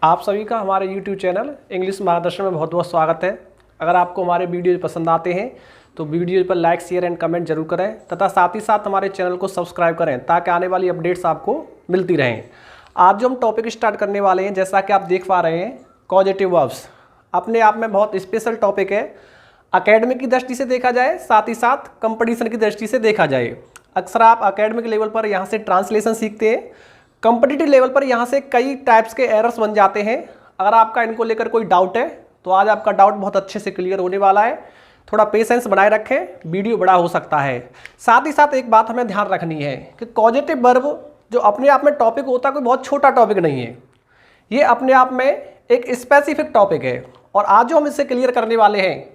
आप सभी का हमारे YouTube चैनल इंग्लिश मार्गदर्शन में बहुत बहुत स्वागत है। अगर आपको हमारे वीडियो पसंद आते हैं तो वीडियो पर लाइक, शेयर एंड कमेंट जरूर करें तथा साथ ही साथ हमारे चैनल को सब्सक्राइब करें ताकि आने वाली अपडेट्स आपको मिलती रहें। आज जो हम टॉपिक स्टार्ट करने वाले हैं, जैसा कि आप देख पा रहे हैं, कॉजेटिव वर्ब्स अपने आप में बहुत स्पेशल टॉपिक है। एकेडमिक की दृष्टि से देखा जाए, साथ ही साथ कंपटीशन की दृष्टि से देखा जाए। अक्सर आप एकेडमिक लेवल पर यहाँ से ट्रांसलेशन सीखते हैं, कंपटीटिव लेवल पर यहाँ से कई टाइप्स के एरर्स बन जाते हैं। अगर आपका इनको लेकर कोई डाउट है तो आज आपका डाउट बहुत अच्छे से क्लियर होने वाला है। थोड़ा पेशेंस बनाए रखें, वीडियो बड़ा हो सकता है। साथ ही साथ एक बात हमें ध्यान रखनी है कि कॉजेटिव वर्ब जो अपने आप में टॉपिक होता है, कोई बहुत छोटा टॉपिक नहीं है। ये अपने आप में एक स्पेसिफिक टॉपिक है और आज जो हम इससे क्लियर करने वाले हैं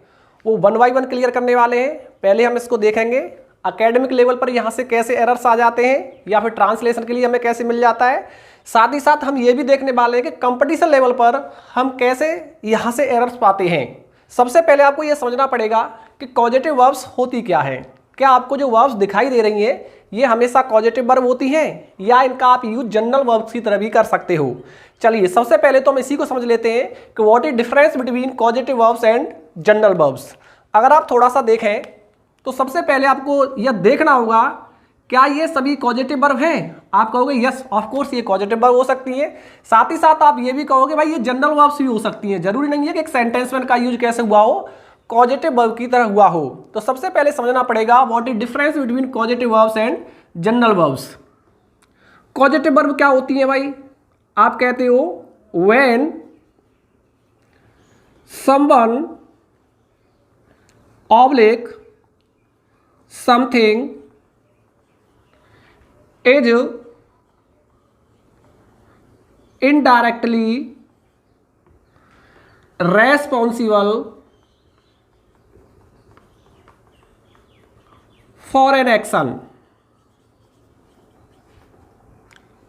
वो 1 बाय 1 क्लियर करने वाले हैं। पहले हम इसको देखेंगे एकेडमिक लेवल पर यहाँ से कैसे एरर्स आ जाते हैं या फिर ट्रांसलेशन के लिए हमें कैसे मिल जाता है। साथ ही साथ हम ये भी देखने वाले हैं कि कंपटीशन लेवल पर हम कैसे यहाँ से एरर्स पाते हैं। सबसे पहले आपको ये समझना पड़ेगा कि कॉजेटिव वर्ब्स होती क्या है। क्या आपको जो वर्ब्स दिखाई दे रही हैं ये हमेशा कॉजेटिव वर्ब होती हैं या इनका आप यूज जनरल वर्ब्स की तरह भी कर सकते हो। चलिए सबसे पहले तो हम इसी को समझ लेते हैं कि what is difference between causative verbs and general verbs. अगर आप थोड़ा सा देखें तो सबसे पहले आपको यह देखना होगा क्या ये सभी कॉजेटिव वर्ब हैं। आप कहोगे यस ऑफ कोर्स ये कॉजेटिव वर्ब हो सकती है। साथ ही साथ आप ये भी कहोगे भाई ये जनरल वर्ब्स भी हो सकती हैं। जरूरी नहीं है कि एक सेंटेंस में इनका यूज कैसे हुआ हो, कॉजेटिव वर्ब की तरह हुआ हो। तो सबसे पहले समझना पड़ेगा what is difference between causative verbs and general verbs. Causative verb क्या होती है भाई? आप कहते हो when someone oblique something is indirectly responsible for an action।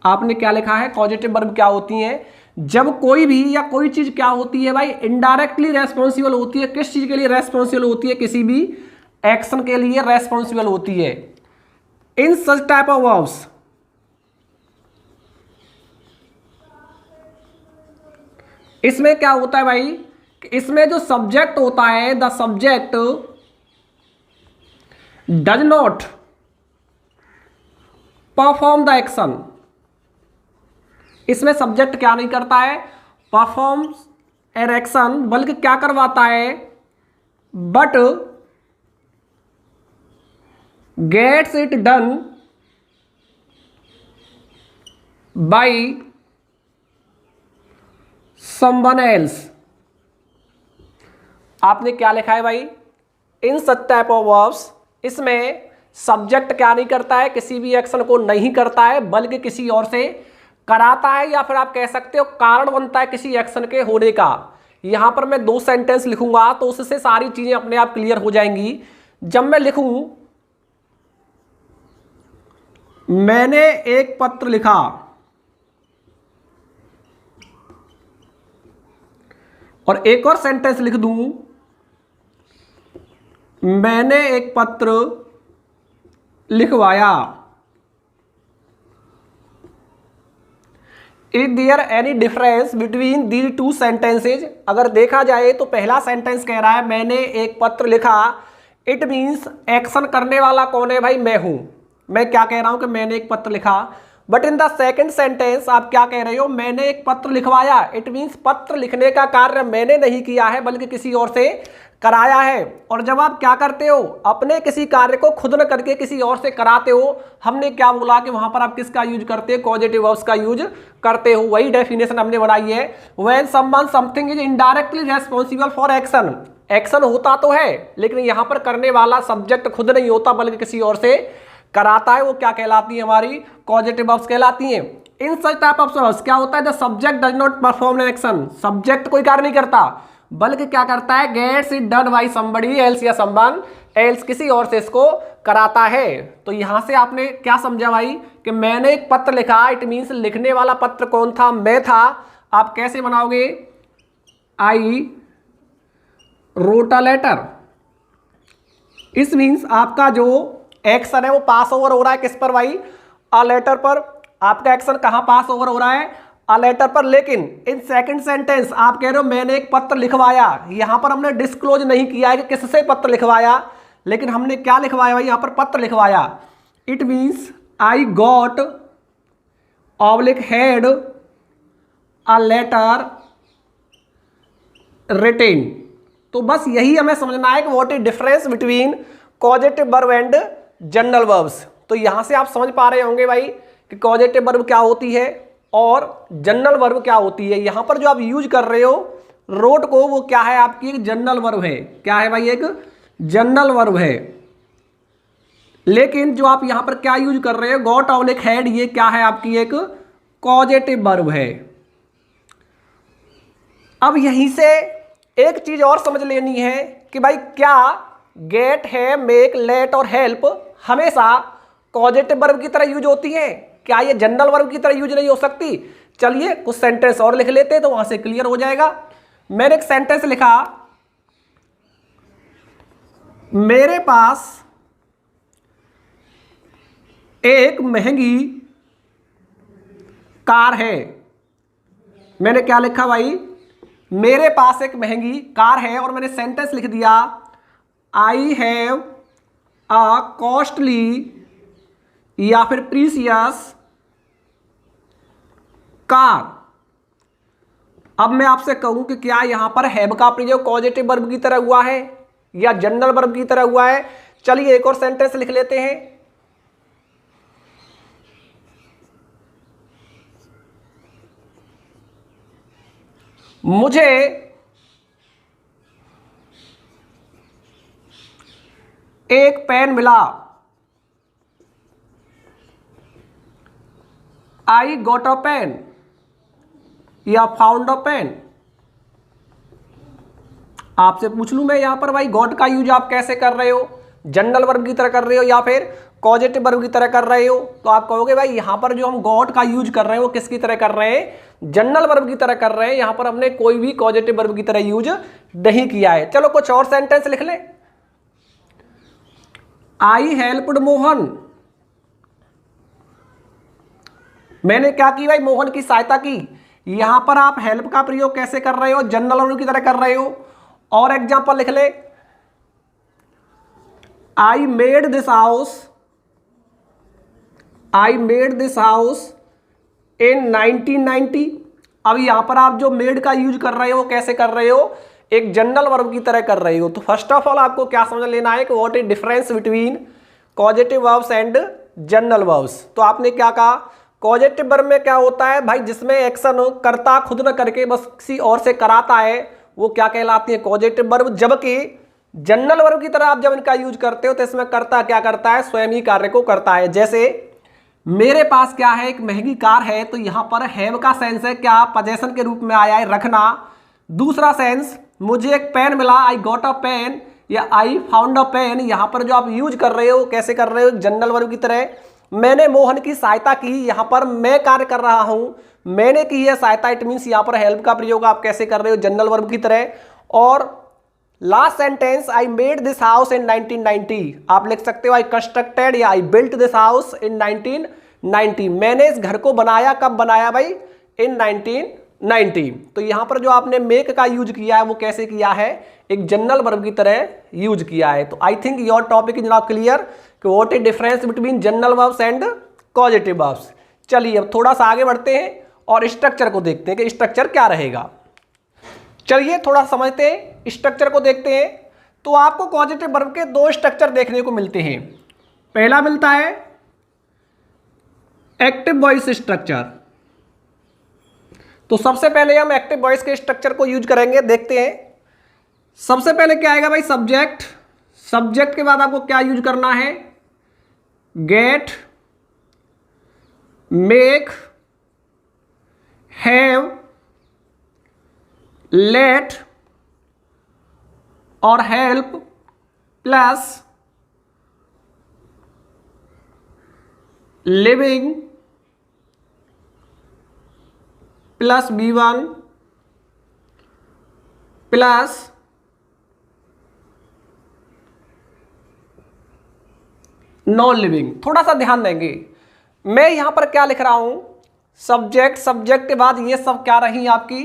आपने क्या लिखा है? पॉजिटिव वर्ब क्या होती हैं? जब कोई भी या कोई चीज क्या होती है भाई? इनडायरेक्टली रेस्पॉन्सिबल होती है। किस चीज के लिए रेस्पॉन्सिबल होती है? किसी भी एक्शन के लिए रेस्पॉन्सिबल होती है। इन सच टाइप ऑफ वर्ब्स इसमें क्या होता है भाई कि इसमें जो सब्जेक्ट होता है, the subject does not perform the action. इसमें सब्जेक्ट क्या नहीं करता है? परफॉर्म एन एक्शन, बल्कि क्या करवाता है? But gets it done by someone else। आपने क्या लिखा है भाई? इन सच टाइप ऑफ वर्ब्स इसमें सब्जेक्ट क्या नहीं करता है? किसी भी एक्शन को नहीं करता है बल्कि किसी और से कराता है, या फिर आप कह सकते हो कारण बनता है किसी एक्शन के होने का। यहां पर मैं 2 सेंटेंस लिखूंगा तो उससे सारी चीजें अपने आप क्लियर हो जाएंगी। जब मैं लिखूं मैंने एक पत्र लिखा, और एक और सेंटेंस लिख दूं मैंने एक पत्र लिखवाया। Is there any difference between the 2 sentences? अगर देखा जाए तो पहला सेंटेंस कह रहा है मैंने एक पत्र लिखा। इट मीन्स एक्शन करने वाला कौन है भाई? मैं हूं। मैं क्या कह रहा हूं कि मैंने एक पत्र लिखा। But in the second sentence आप क्या कह रहे हो? मैंने एक पत्र लिखवाया। इट मीन्स पत्र लिखने का कार्य मैंने नहीं किया है बल्कि किसी और से कराया है। और जब आप क्या करते हो? अपने किसी कार्य को खुद न करके किसी और से कराते हो, हमने क्या बोला कि वहां पर आप किसका यूज करते हो? कॉजेटिव वर्ब्स का यूज करते हो। वही डेफिनेशन हमने बनाई है, when someone something is indirectly responsible for action. Action होता तो है लेकिन यहां पर करने वाला सब्जेक्ट खुद नहीं होता बल्कि किसी और से कराता है। वो क्या कहलाती है? हमारी कॉजेटिव वर्ब्स कहलाती हैं। In such type of verbs क्या होता है? The subject does not perform an action. Subject कोई कार्य नहीं करता बल्कि क्या करता है? Gets it done by somebody else या समवन एल्स, किसी और से इसको कराता है। तो यहां से आपने क्या समझा भाई कि मैंने एक पत्र लिखा। इट मीन्स लिखने वाला पत्र कौन था? मैं था। आप कैसे बनाओगे? I wrote a letter. इस मीन्स आपका जो एक्शन है वो पास ओवर हो रहा है किस पर भाई? अ लेटर पर। आपका एक्शन कहां पास ओवर हो रहा है? अ लेटर पर, लेकिन इन सेकंड सेंटेंस आप कह रहे हो मैंने एक पत्र लिखवाया, यहां पर हमने डिस्क्लोज नहीं किया है कि किससे पत्र लिखवाया, लेकिन हमने क्या लिखवाया भाई, यहां पर पत्र लिखवाया। It means I got oblique had a letter written. तो बस यही हमें समझना है कि what is difference between causative verb and general verbs. तो यहां से आप समझ पा रहे होंगे भाई कि कॉजेटिव वर्ब क्या होती है और जनरल वर्ब क्या होती है। यहां पर जो आप यूज कर रहे हो रोट को, वो क्या है, आपकी एक जनरल वर्ब है। क्या है भाई, एक जनरल वर्ब है। लेकिन जो आप यहां पर क्या यूज कर रहे हो, गॉट ऑब्लिक हैड, ये क्या है, आपकी एक कॉजेटिव वर्ब है। अब यहीं से एक चीज और समझ लेनी है कि भाई क्या गेट है, मेक, लेट और हेल्प हमेशा कॉजेटिव वर्ब की तरह यूज होती है? क्या ये जनरल वर्ब की तरह यूज नहीं हो सकती? चलिए कुछ सेंटेंस और लिख लेते हैं तो वहां से क्लियर हो जाएगा। मैंने एक सेंटेंस लिखा, मेरे पास एक महंगी कार है। मैंने क्या लिखा भाई, मेरे पास एक महंगी कार है, और मैंने सेंटेंस लिख दिया आई हैव अ कॉस्टली या फिर प्रीसियस कार। अब मैं आपसे कहूं कि क्या यहां पर हैव का प्रयोग कॉजेटिव वर्ब की तरह हुआ है या जनरल वर्ब की तरह हुआ है? चलिए एक और सेंटेंस लिख लेते हैं। मुझे एक पेन मिला, आई गॉट अ पेन या फाउंड अ पेन। आपसे पूछ लूं मैं यहां पर भाई गॉट का यूज आप कैसे कर रहे हो, जनरल वर्ब की तरह कर रहे हो या फिर कॉजेटिव वर्ब की तरह कर रहे हो? तो आप कहोगे भाई यहां पर जो हम गॉट का यूज कर रहे हैं वो किसकी तरह कर रहे हैं, जनरल वर्ब की तरह कर रहे हैं। यहां पर हमने कोई भी कॉजेटिव वर्ब की तरह यूज नहीं किया है। चलो कुछ और सेंटेंस लिख लें। आई हेल्प्ड मोहन, मैंने क्या की भाई, मोहन की सहायता की। यहां पर आप हेल्प का प्रयोग कैसे कर रहे हो, जनरल वर्ब की तरह कर रहे हो। और एग्जांपल लिख ले, I made this house, I made this house in 1990। अब यहां पर आप जो मेड का यूज कर रहे हो कैसे कर रहे हो, एक जनरल वर्ब की तरह कर रहे हो। तो फर्स्ट ऑफ ऑल आपको क्या समझ लेना है कि what is difference between causative verbs and general verbs. तो आपने क्या कहा, कॉजेटिव वर्ब में क्या होता है भाई, जिसमें एक्शन करता खुद न करके बस किसी और से कराता है, वो क्या कहलाती है, कॉजेटिव वर्ब। जबकि जनरल वर्ब की तरह आप जब इनका यूज करते हो तो इसमें करता क्या करता है, स्वयं ही कार्य को करता है। जैसे मेरे पास क्या है, एक महंगी कार है, तो यहां पर हैव का सेंस है क्या, पजेशन के रूप में आया है, रखना। दूसरा सेंस, मुझे एक पेन मिला, आई गॉट अ पेन या आई फाउंड अ पेन। यहां पर जो आप यूज कर रहे हो कैसे कर रहे हो, जनरल वर्ब की तरह। मैंने मोहन की सहायता की, यहां पर मैं कार्य कर रहा हूं, मैंने की है सहायता, इट मीन्स यहां पर हेल्प का प्रयोग आप कैसे कर रहे हो, जनरल वर्ब की तरह। और last sentence, I made this house in 1990, आप लिख सकते हो आई कंस्ट्रक्टेड या I built this house in 1990। मैंने इस घर को बनाया, कब बनाया भाई, इन 1990। तो यहां पर जो आपने मेक का यूज किया है वो कैसे किया है, एक जनरल वर्ब की तरह यूज किया है। तो I think your topic is now clear कि what is difference between general verbs and causative verbs. चलिए अब थोड़ा सा आगे बढ़ते हैं और स्ट्रक्चर को देखते हैं कि स्ट्रक्चर क्या रहेगा। चलिए थोड़ा समझते हैं, स्ट्रक्चर को देखते हैं। तो आपको कॉजेटिव वर्ब के दो स्ट्रक्चर देखने को मिलते हैं। पहला मिलता है एक्टिव वॉइस स्ट्रक्चर। तो सबसे पहले हम एक्टिव वॉइस के स्ट्रक्चर को यूज करेंगे, देखते हैं। सबसे पहले क्या आएगा भाई, सब्जेक्ट। सब्जेक्ट के बाद आपको क्या यूज करना है, गेट, मेक, हैव, लेट और help plus living plus B1 plus non living. थोड़ा सा ध्यान देंगे, मैं यहां पर क्या लिख रहा हूं, सब्जेक्ट, सब्जेक्ट के बाद ये सब क्या रही आपकी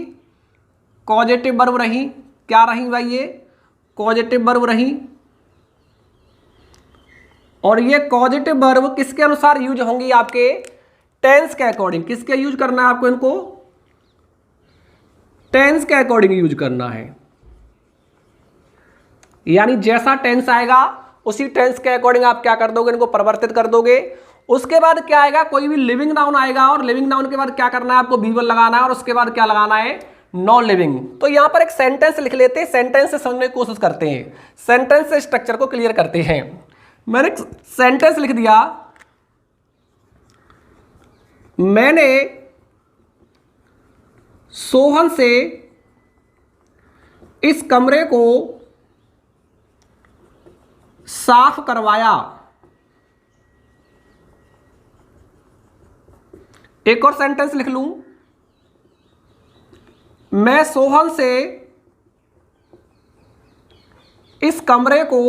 कॉजेटिव वर्ब रही। क्या रही भाई? ये कॉजेटिव वर्ब रही। और ये कॉजेटिव वर्ब किसके अनुसार यूज होंगी? आपके टेंस के अकॉर्डिंग। किसके यूज करना है आपको? इनको टेंस के अकॉर्डिंग यूज करना है। यानी जैसा टेंस आएगा उसी टेंस के अकॉर्डिंग आप क्या कर दोगे? इनको परिवर्तित कर दोगे। उसके बाद क्या आएगा? कोई भी लिविंग नाउन आएगा और लिविंग नाउन के बाद क्या करना है आपको? V1 लगाना है और उसके बाद क्या लगाना है? Non living. तो यहां पर एक सेंटेंस लिख लेते हैं, सेंटेंस से समझने की कोशिश करते हैं, सेंटेंस से स्ट्रक्चर को क्लियर करते हैं। मैंने सेंटेंस लिख दिया, मैंने सोहन से इस कमरे को साफ करवाया। एक और सेंटेंस लिख लूं, मैं सोहन से इस कमरे को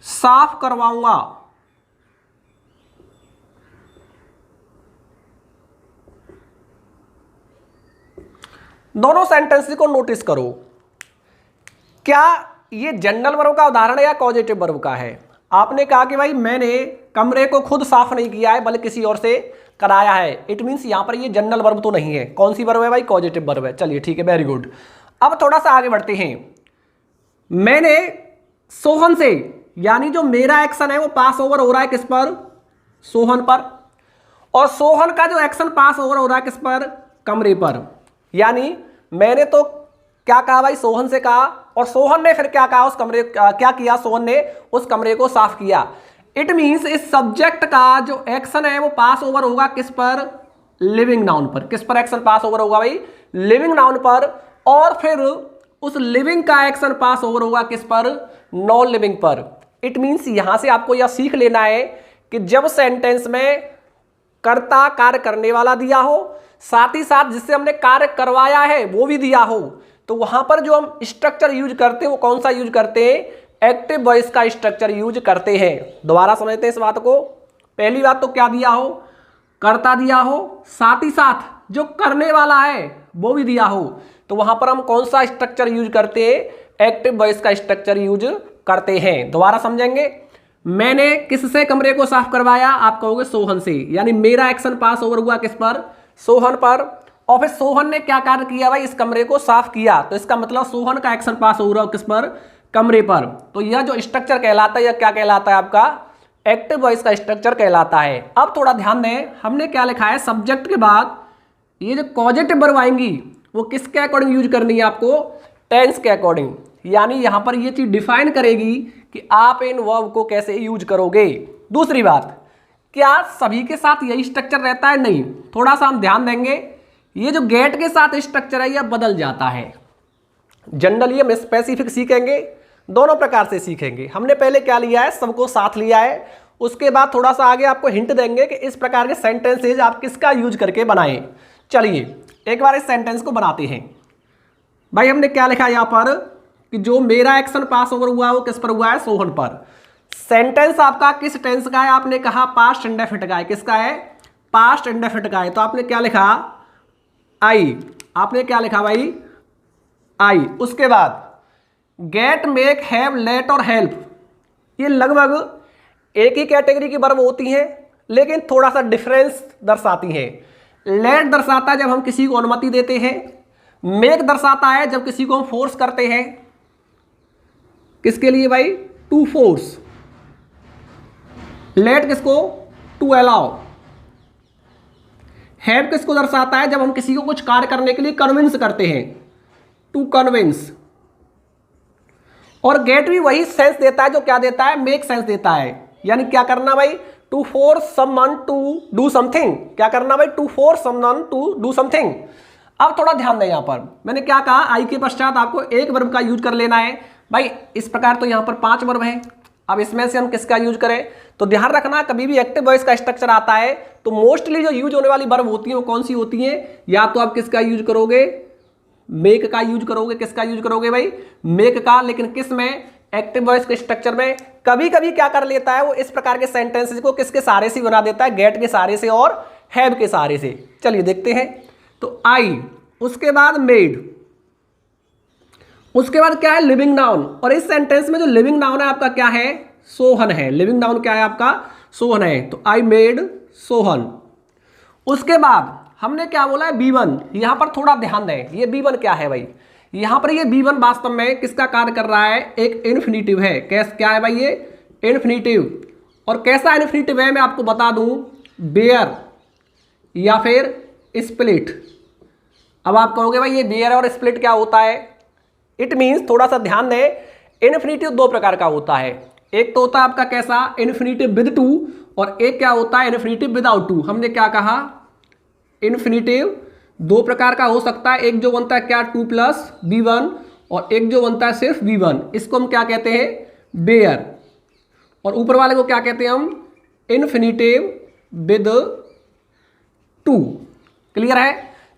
साफ करवाऊंगा। दोनों सेंटेंस को नोटिस करो। क्या ये जनरल वर्ब का उदाहरण है या कॉजेटिव वर्ब का है? आपने कहा कि भाई मैंने कमरे को खुद साफ नहीं किया है बल्कि किसी और से कराया है। इट मींस यहां पर ये जनरल वर्ब तो नहीं है। कौन सी वर्ब है भाई? कॉजेटिव वर्ब है। चलिए ठीक है, वेरी गुड। अब थोड़ा सा आगे बढ़ते हैं। मैंने सोहन से, यानी जो मेरा एक्शन है वो पास ओवर हो रहा है किस पर? सोहन पर। और सोहन का जो एक्शन पास ओवर हो रहा है किस पर? कमरे पर। यानी मैंने तो क्या कहा भाई? सोहन से कहा, और सोहन ने फिर क्या कहा? उस कमरे क्या किया? सोहन ने उस कमरे को साफ किया। इट मींस इस सब्जेक्ट का जो एक्शन है वो पास ओवर होगा किस पर? लिविंग नाउन पर। किस पर एक्शन पास ओवर होगा भाई? लिविंग नाउन पर। और फिर उस लिविंग का एक्शन पास ओवर होगा किस पर? नॉन लिविंग पर। इट मींस यहां से आपको यह सीख लेना है कि जब सेंटेंस में कर्ता कार्य करने वाला दिया हो, साथ ही साथ जिससे हमने कार्य करवाया है वो भी दिया हो, तो वहां पर जो हम स्ट्रक्चर यूज करते हैं वो कौन सा यूज करते हैं? एक्टिव वॉइस का स्ट्रक्चर यूज करते हैं। दोबारा समझते हैं इस बात को। पहली बात तो क्या दिया हो? कर्ता दिया हो, साथ ही साथ जो करने वाला है वो भी दिया हो, तो वहां पर हम कौन सा स्ट्रक्चर यूज करते हैं? एक्टिव वॉइस का स्ट्रक्चर यूज करते हैं। दोबारा समझेंगे। मैंने किससे कमरे को साफ करवाया? आप कहोगे सोहन से। यानी मेरा एक्शन पास ओवर हुआ किस पर? सोहन पर। और फिर सोहन ने क्या कार्य किया भाई? इस कमरे को साफ किया। तो इसका मतलब सोहन का एक्शन पास हो रहा है किस पर? कमरे पर। तो यह जो स्ट्रक्चर कहलाता है यह क्या कहलाता है? आपका एक्टिव वॉइस का स्ट्रक्चर कहलाता है। अब थोड़ा ध्यान दें, हमने क्या लिखा है? सब्जेक्ट के बाद ये जो कॉजेटिव वर्ब आएंगी वो किसके अकॉर्डिंग यूज करनी है आपको? टेंस के अकॉर्डिंग। यानी यहां पर ये चीज डिफाइन करेगी कि आप इन वर्ब को कैसे यूज करोगे। दूसरी बात, क्या सभी के साथ यही स्ट्रक्चर रहता है? नहीं। थोड़ा सा हम ध्यान देंगे, ये जो गेट के साथ स्ट्रक्चर है यह बदल जाता है। जनरली हम स्पेसिफिक सीखेंगे, दोनों प्रकार से सीखेंगे। हमने पहले क्या लिया है? सबको साथ लिया है। उसके बाद थोड़ा सा आगे आपको हिंट देंगे कि इस प्रकार के सेंटेंसेज आप किसका यूज करके बनाएं। चलिए एक बार इस सेंटेंस को बनाते हैं। भाई हमने क्या लिखा यहाँ पर कि जो मेरा एक्शन पास ओवर हुआ वो किस पर हुआ है? सोहन पर। सेंटेंस आपका किस टेंस का है? आपने कहा पास्ट इंडेफिनिट का है। किसका है? पास्ट इंडेफिनिट का है। तो आपने क्या लिखा? आई। आपने क्या लिखा भाई? आई। उसके बाद गेट, मेक, हैव, लेट और हेल्प, ये लगभग एक ही कैटेगरी की वर्ब होती हैं लेकिन थोड़ा सा डिफरेंस दर्शाती हैं। लेट दर्शाता है जब हम किसी को अनुमति देते हैं। मेक दर्शाता है जब किसी को हम फोर्स करते हैं। किसके लिए भाई? To force. लेट किसको? To allow. हैव किसको दर्शाता है? जब हम किसी को कुछ कार्य करने के लिए कन्विंस करते हैं, टू कन्विंस। और गेट भी वही सेंस देता है जो क्या देता है? मेक सेंस देता है। यानी क्या करना भाई? To force someone to do something. क्या करना भाई? To force someone to do something. अब थोड़ा ध्यान दें, यहां पर मैंने क्या कहा? आई के पश्चात आपको एक वर्ब का यूज कर लेना है। भाई इस प्रकार तो यहां पर 5 वर्ब हैं। अब इसमें से हम किसका यूज करें? तो ध्यान रखना, कभी भी एक्टिव वॉइस का स्ट्रक्चर आता है तो मोस्टली जो यूज होने वाली वर्ब होती है वो कौन सी होती है? या तो आप किसका यूज करोगे? मेक का यूज करोगे। किसका यूज करोगे भाई? मेक का। लेकिन किस में? एक्टिव वॉइस के स्ट्रक्चर में कभी कभी क्या कर लेता है वो इस प्रकार के सेंटेंसेस को किसके सहारे से बना देता है, गेट के सहारे से और हैव के सहारे से। चलिए देखते हैं। तो आई, उसके बाद मेड, उसके बाद क्या है लिविंग नाउन, और इस सेंटेंस में जो लिविंग नाउन है आपका क्या है, सोहन है। लिविंग नाउन क्या है आपका, सोहन है। तो आई मेड सोहन। उसके बाद हमने क्या बोला है, B1। यहां पर थोड़ा ध्यान दें, ये B1 क्या है भाई, यहां पर ये B1 वास्तव में किसका कार्य कर रहा है, एक इन्फिनिटिव है। क्या है भाई, ये इन्फिनिटिव। और कैसा इन्फिनिटिव है मैं आपको बता दूं, बेयर या फिर स्प्लिट। अब आप कहोगे भाई ये बेयर और स्प्लिट क्या होता है, इट मीन्स, थोड़ा सा ध्यान दें, इन्फिनिटिव दो प्रकार का होता है। एक तो होता है आपका कैसा, इन्फिनिटिव विद टू, और एक क्या होता है इन्फिनिटिव विदाउट टू। हमने क्या कहा, इन्फिनिटिव दो प्रकार का हो सकता है, एक जो बनता है क्या 2 + B1, और एक जो बनता है सिर्फ B1। इसको हम क्या कहते हैं, बेयर, और ऊपर वाले को क्या कहते हैं हम, इन्फिनिटिव विद टू। क्लियर है।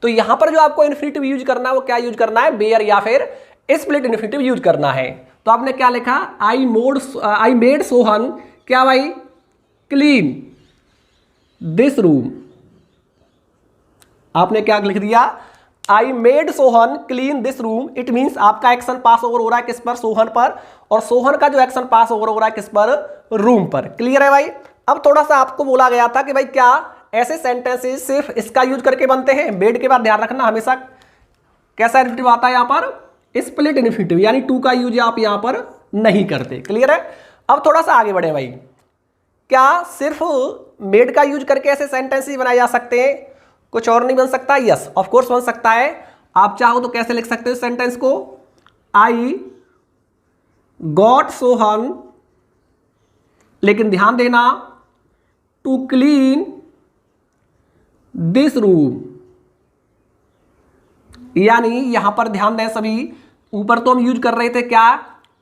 तो यहां पर जो आपको इन्फिनिटिव यूज करना है वो क्या यूज करना है, बेयर या फिर स्प्लिट इन्फिनिटिव यूज करना है। तो आपने क्या लिखा, आई मेड सोहन क्या भाई, क्लीन दिस रूम। आपने क्या लिख दिया, आई made Sohan clean this room. It means आपका एक्शन पास ओवर हो रहा है किस पर, सोहन पर, और सोहन का जो एक्शन पास ओवर हो रहा है किस पर, रूम पर। क्लियर है भाई। अब थोड़ा सा आपको बोला गया था कि भाई क्या ऐसे सेंटेंसेस सिर्फ इसका यूज करके बनते हैं, बेड के बाद ध्यान रखना हमेशा कैसा इन्फिनिटिव आता है यहां पर, स्प्लिट इन्फिनिटिव, यानी टू का यूज आप यहां पर नहीं करते। क्लियर है। अब थोड़ा सा आगे बढ़े भाई, क्या सिर्फ मेड का यूज करके ऐसे सेंटेंसेस बनाए जा सकते हैं, कुछ और नहीं बन सकता? यस ऑफ कोर्स बन सकता है। आप चाहो तो कैसे लिख सकते हो सेंटेंस को, आई गॉट सोहन, लेकिन ध्यान देना टू क्लीन दिस रूम, यानी यहां पर ध्यान दें सभी, ऊपर तो हम यूज कर रहे थे क्या,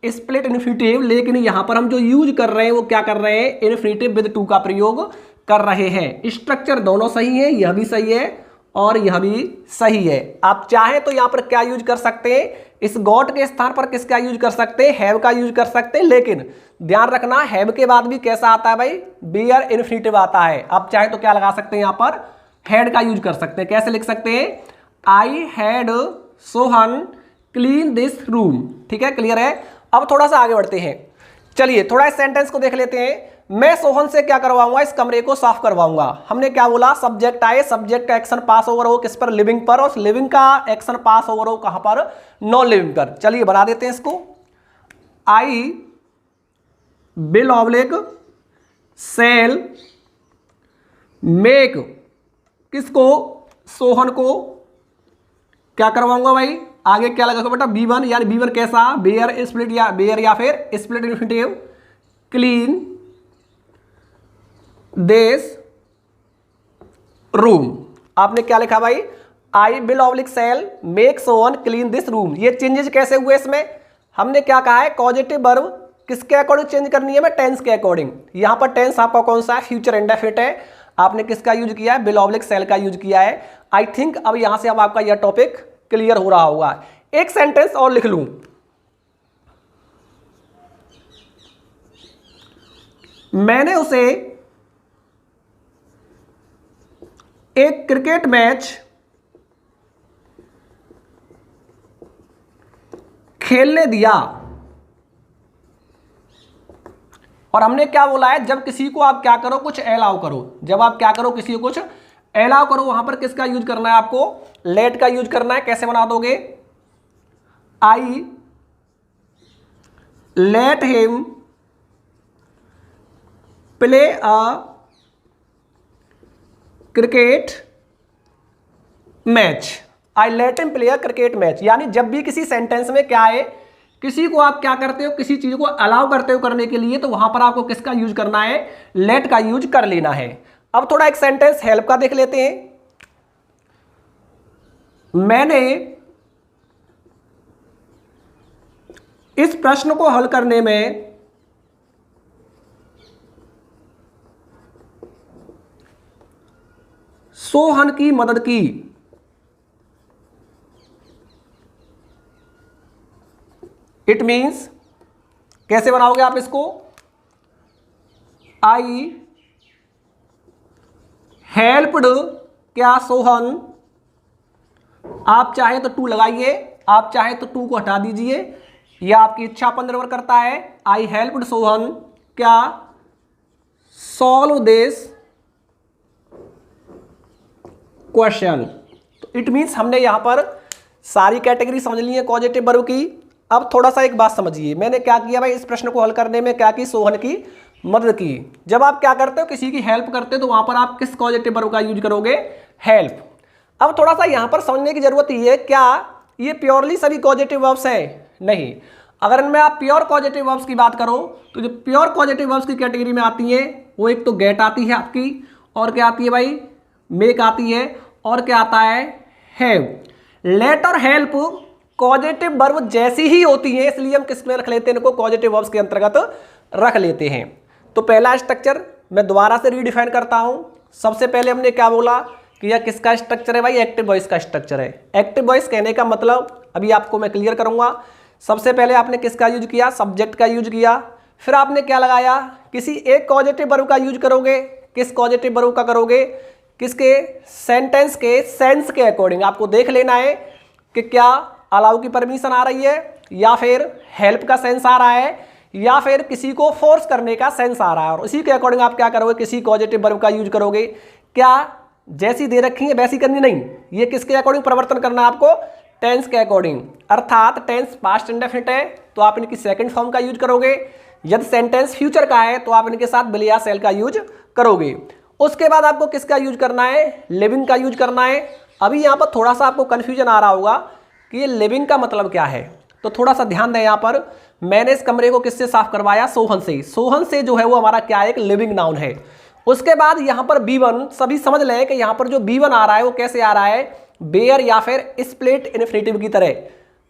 स्प्लिट इन्फिनिटिव, लेकिन यहां पर हम जो यूज कर रहे हैं वो क्या कर रहे हैं, इन्फिनिटिव विद टू का प्रयोग कर रहे हैं। स्ट्रक्चर दोनों सही है, यह भी सही है और यह भी सही है। आप चाहें तो यहां पर क्या यूज कर सकते हैं, इस गॉट के स्थान पर किसका यूज कर सकते हैं, हैव का यूज कर सकते हैं, लेकिन ध्यान रखना हैव के बाद भी कैसा आता है भाई, बेयर इन्फिनिटिव आता है। आप चाहे तो क्या लगा सकते हैं, यहां पर हैड का यूज कर सकते हैं। कैसे लिख सकते हैं, I had Sohan clean this room. ठीक है, क्लियर है। अब थोड़ा सा आगे बढ़ते हैं, चलिए थोड़ा इस सेंटेंस को देख लेते हैं। मैं सोहन से क्या करवाऊंगा, इस कमरे को साफ करवाऊंगा। हमने क्या बोला, सब्जेक्ट आए, सब्जेक्ट का एक्शन पास ओवर हो किस पर, लिविंग पर, और लिविंग का एक्शन पास ओवर हो कहां पर, नॉन लिविंग पर। चलिए बना देते हैं इसको, I will oblique shall make, किसको, सोहन को क्या करवाऊंगा भाई, आगे क्या लगा बेटा, B1, यानी B1 कैसा, बेयर स्प्लिट या बेयर या फिर split infinitive, clean this room. आपने क्या लिखा भाई, I will oblique shall make Sohan clean this room. ये चेंजेस कैसे हुए इसमें, हमने क्या कहा है, पॉजिटिव वर्ब किसके अकॉर्डिंग चेंज करनी है, मैं टेंस के अकॉर्डिंग। यहां पर टेंस आपका कौन सा है, फ्यूचर इंडेफिनिट है। आपने किसका यूज किया है, विल ऑब्लिक सेल का यूज किया है। आई थिंक अब यहां से अब आपका यह टॉपिक क्लियर हो रहा होगा। एक सेंटेंस और लिख लूं, मैंने उसे एक क्रिकेट मैच खेलने दिया। और हमने क्या बोला है, जब किसी को आप क्या करो, कुछ अलाउ करो, जब आप क्या करो, किसी को कुछ अलाउ करो, वहां पर किसका यूज करना है आपको, लेट का यूज करना है। कैसे बना दोगे, आई let him play a cricket match, I let him play a cricket match. यानी जब भी किसी सेंटेंस में क्या है, किसी को आप क्या करते हो, किसी चीज को अलाउ करते हो करने के लिए, तो वहां पर आपको किसका यूज करना है, लेट का यूज कर लेना है। अब थोड़ा एक सेंटेंस हेल्प का देख लेते हैं। मैंने इस प्रश्न को हल करने में सोहन की मदद की। इट मीन्स कैसे बनाओगे आप इसको, आई हेल्प्ड क्या सोहन, आप चाहे तो टू लगाइए, आप चाहे तो टू को हटा दीजिए, यह आपकी इच्छा पर निर्भर करता है। आई हेल्प्ड सोहन क्या सॉल्व दिस क्वेश्चन। तो इट मीन्स हमने यहां पर सारी कैटेगरी समझ ली है कॉजेटिव वर्ब की। अब थोड़ा सा एक बात समझिए, मैंने क्या किया भाई, इस प्रश्न को हल करने में क्या की, सोहन की मदद की। जब आप क्या करते हो, किसी की हेल्प करते हो, तो वहां पर आप किस कॉजेटिव वर्ब का यूज करोगे, हेल्प। अब थोड़ा सा यहां पर समझने की जरूरत ही है, क्या ये प्योरली सभी कॉजेटिव वर्ब्स हैं? नहीं। अगर इनमें आप प्योर कॉजेटिव वर्ब्स की बात करो, तो जो प्योर कॉजेटिव वर्ब्स की कैटेगरी में आती है वो एक तो गेट आती है आपकी, और क्या आती है भाई, मेक आती है, और क्या आता है, हैव। लेट और हेल्प कॉजेटिव वर्ब जैसी ही होती है, इसलिए हम किस में रख लेते हैं, इनको कॉजेटिव वर्ब्स के अंतर्गत रख लेते हैं। तो पहला स्ट्रक्चर मैं दोबारा से रीडिफाइन करता हूं। सबसे पहले हमने क्या बोला कि यह किसका स्ट्रक्चर है भाई, एक्टिव वॉइस का स्ट्रक्चर है। एक्टिव वॉइस कहने का मतलब अभी आपको मैं क्लियर करूंगा। सबसे पहले आपने किसका यूज किया, सब्जेक्ट का यूज किया, फिर आपने क्या लगाया, किसी एक कॉजेटिव वर्ब का यूज करोगे। किस कॉजेटिव वर्ब का करोगे, किसके, सेंटेंस के सेंस के अकॉर्डिंग आपको देख लेना है कि क्या अलाउ की परमिशन आ रही है, या फिर हेल्प का सेंस आ रहा है, या फिर किसी को फोर्स करने का सेंस आ रहा है, और इसी के अकॉर्डिंग आप क्या करोगे, किसी कॉजेटिव वर्ब का यूज करोगे। क्या जैसी दे रखी है वैसी करनी नहीं, ये किसके अकॉर्डिंग परिवर्तन करना है आपको, टेंस के अकॉर्डिंग। अर्थात टेंस पास्ट इंडेफिनिट है तो आप इनकी सेकंड फॉर्म का यूज करोगे, यदि सेंटेंस फ्यूचर का है तो आप इनके साथ विल या शैल का यूज करोगे। उसके बाद आपको किसका यूज करना है, लिविंग का यूज करना है। अभी यहाँ पर थोड़ा सा आपको कंफ्यूजन आ रहा होगा कि ये लिविंग का मतलब क्या है, तो थोड़ा सा ध्यान दें। यहाँ पर मैंने इस कमरे को किससे साफ करवाया, सोहन से। सोहन से जो है वो हमारा क्या है, एक लिविंग नाउन है। उसके बाद यहाँ पर B1 सभी समझ लें कि यहाँ पर जो B1 आ रहा है वो कैसे आ रहा है, बेयर या फिर स्प्लिट इन्फिनिटिव की तरह।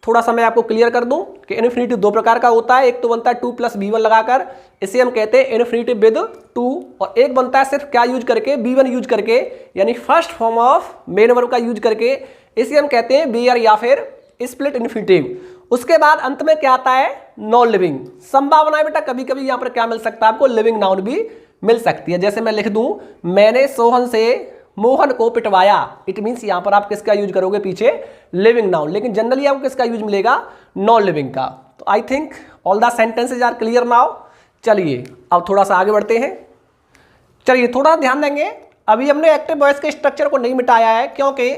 थोड़ा सा मैं आपको क्लियर कर दूं कि इन्फिनिटिव दो प्रकार का होता है, एक तो बनता है 2 + B1 लगाकर, इसे हम कहते हैं इन्फिनिटिव विद 2, और एक बनता है सिर्फ क्या यूज करके, B1 यूज करके, यानी first form of main verb का यूज करके, इसे हम कहते हैं बेयर या फिर स्प्लिट इन्फिनिटिव। उसके बाद अंत में क्या आता है, नॉन लिविंग। संभावना है बेटा कभी कभी यहाँ पर क्या मिल सकता है आपको, लिविंग नाउन भी मिल सकती है। जैसे मैं लिख दूं, मैंने सोहन से मोहन को पिटवाया, इट मीन्स यहां पर आप किसका यूज करोगे, पीछे लिविंग नाउन, लेकिन जनरली आपको किसका यूज मिलेगा, नॉन लिविंग का। तो I think all the sentences are clear now. चलिए अब थोड़ा सा आगे बढ़ते हैं। चलिए थोड़ा ध्यान देंगे, अभी हमने एक्टिव वॉइस के स्ट्रक्चर को नहीं मिटाया है, क्योंकि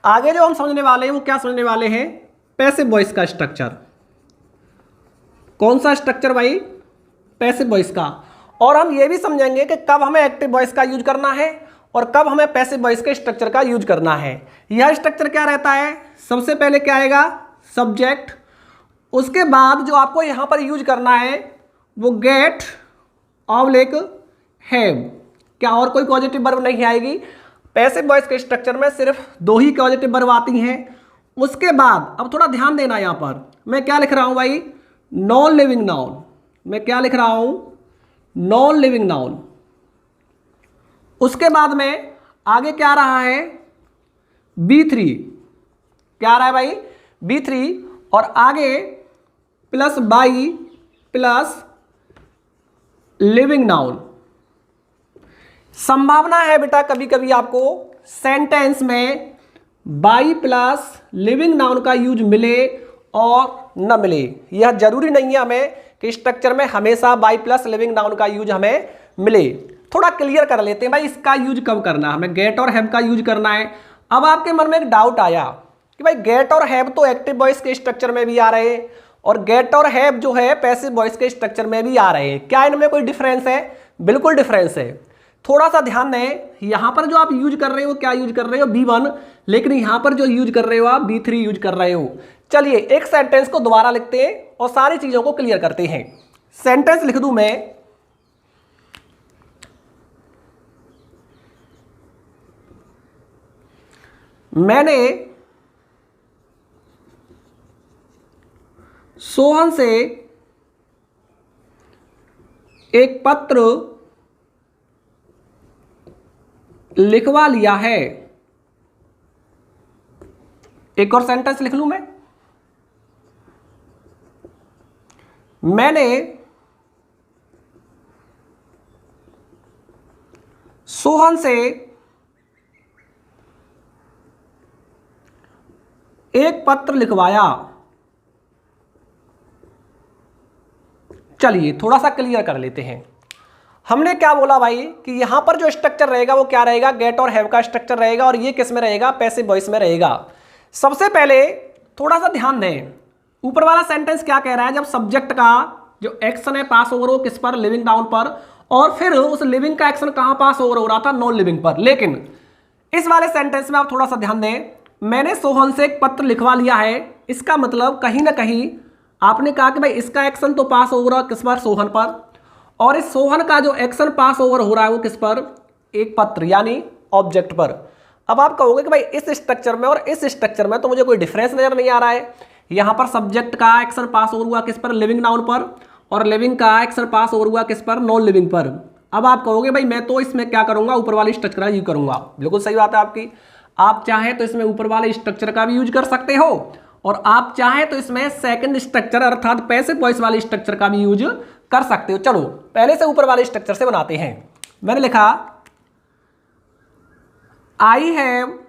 आगे जो हम समझने वाले हैं वो क्या समझने वाले हैं, पैसिव वॉइस का स्ट्रक्चर। कौन सा स्ट्रक्चर भाई, पैसिव वॉइस का। और हम ये भी समझेंगे कि कब हमें एक्टिव वॉइस का यूज करना है और कब हमें पैसिव वॉइस के स्ट्रक्चर का यूज करना है। यह स्ट्रक्चर क्या रहता है, सबसे पहले क्या आएगा, सब्जेक्ट। उसके बाद जो आपको यहां पर यूज करना है वो गेट ऑब्लिक हैव। क्या और कोई पॉजिटिव वर्ब नहीं आएगी, पैसिव वॉइस के स्ट्रक्चर में सिर्फ 2 ही पॉजिटिव वर्ब आती हैं। उसके बाद अब थोड़ा ध्यान देना, यहां पर मैं क्या लिख रहा हूं भाई, नॉन लिविंग नाउन। मैं क्या लिख रहा हूं, नॉन लिविंग नाउन। उसके बाद में आगे क्या आ रहा है, B3। क्या आ रहा है भाई, B3, और आगे plus by plus living noun. संभावना है बेटा कभी कभी आपको सेंटेंस में बाई प्लस लिविंग नाउन का यूज मिले और न मिले। यह जरूरी नहीं है हमें कि स्ट्रक्चर में हमेशा बाई प्लस लिविंग नाउन का यूज हमें मिले। थोड़ा क्लियर कर लेते हैं भाई इसका यूज कब करना है, हमें गेट और हैव का यूज करना है। अब आपके मन में एक डाउट आया कि भाई गेट और हैव तो एक्टिव वॉइस के स्ट्रक्चर में भी आ रहे हैं और गेट और हैव जो है पैसिव वॉइस के स्ट्रक्चर में भी आ रहे हैं, क्या इनमें कोई डिफरेंस है? बिल्कुल डिफरेंस है। थोड़ा सा ध्यान दें, यहां पर जो आप यूज कर रहे हो क्या यूज कर रहे हो, B1, लेकिन यहां पर जो यूज कर रहे हो आप B3 यूज कर रहे हो। चलिए एक सेंटेंस को दोबारा लिखते हैं और सारी चीजों को क्लियर करते हैं। सेंटेंस लिख दूं मैं, मैंने सोहन से एक पत्र लिखवा लिया है। एक और सेंटेंस लिख लूं मैं, मैंने सोहन से एक पत्र लिखवाया। चलिए थोड़ा सा क्लियर कर लेते हैं। हमने क्या बोला भाई कि यहां पर जो स्ट्रक्चर रहेगा वो क्या रहेगा, गेट और हैव का स्ट्रक्चर रहेगा, और ये किस में रहेगा, पैसिव वॉइस में रहेगा। सबसे पहले थोड़ा सा ध्यान दें, ऊपर वाला सेंटेंस क्या कह रहा है, जब सब्जेक्ट का जो एक्शन है पास ओवर हो किस पर, लिविंग नाउन पर, और फिर उस लिविंग का एक्शन कहां पास ओवर हो रहा था, नॉन लिविंग पर। लेकिन इस वाले सेंटेंस में आप थोड़ा सा ध्यान दें, मैंने सोहन से एक पत्र लिखवा लिया है, इसका मतलब कहीं ना कहीं आपने कहा कि भाई इसका एक्शन तो पास हो रहा है किस पर, सोहन पर, और इस सोहन का जो एक्शन पास ओवर हो रहा है वो किस पर, एक पत्र यानी ऑब्जेक्ट पर। अब आप कहोगे कि भाई इस स्ट्रक्चर में और इस स्ट्रक्चर में तो मुझे कोई डिफरेंस नजर नहीं आ रहा है। यहां पर सब्जेक्ट का एक्शन पास ओवर हुआ किस पर, लिविंग नाउन पर, और लिविंग का एक्शन पास ओवर हुआ किस पर, नॉन लिविंग पर। अब आप कहोगे भाई मैं तो इसमें क्या करूंगा, ऊपर वाली स्ट्रक्चर का यूज करूंगा। बिल्कुल सही बात है आपकी। आप चाहें तो इसमें ऊपर वाले स्ट्रक्चर का भी यूज कर सकते हो, और आप चाहें तो इसमें सेकंड स्ट्रक्चर अर्थात पैसिव वॉइस वाली स्ट्रक्चर का भी यूज कर सकते हो। चलो पहले से ऊपर वाले स्ट्रक्चर से बनाते हैं। मैंने लिखा I have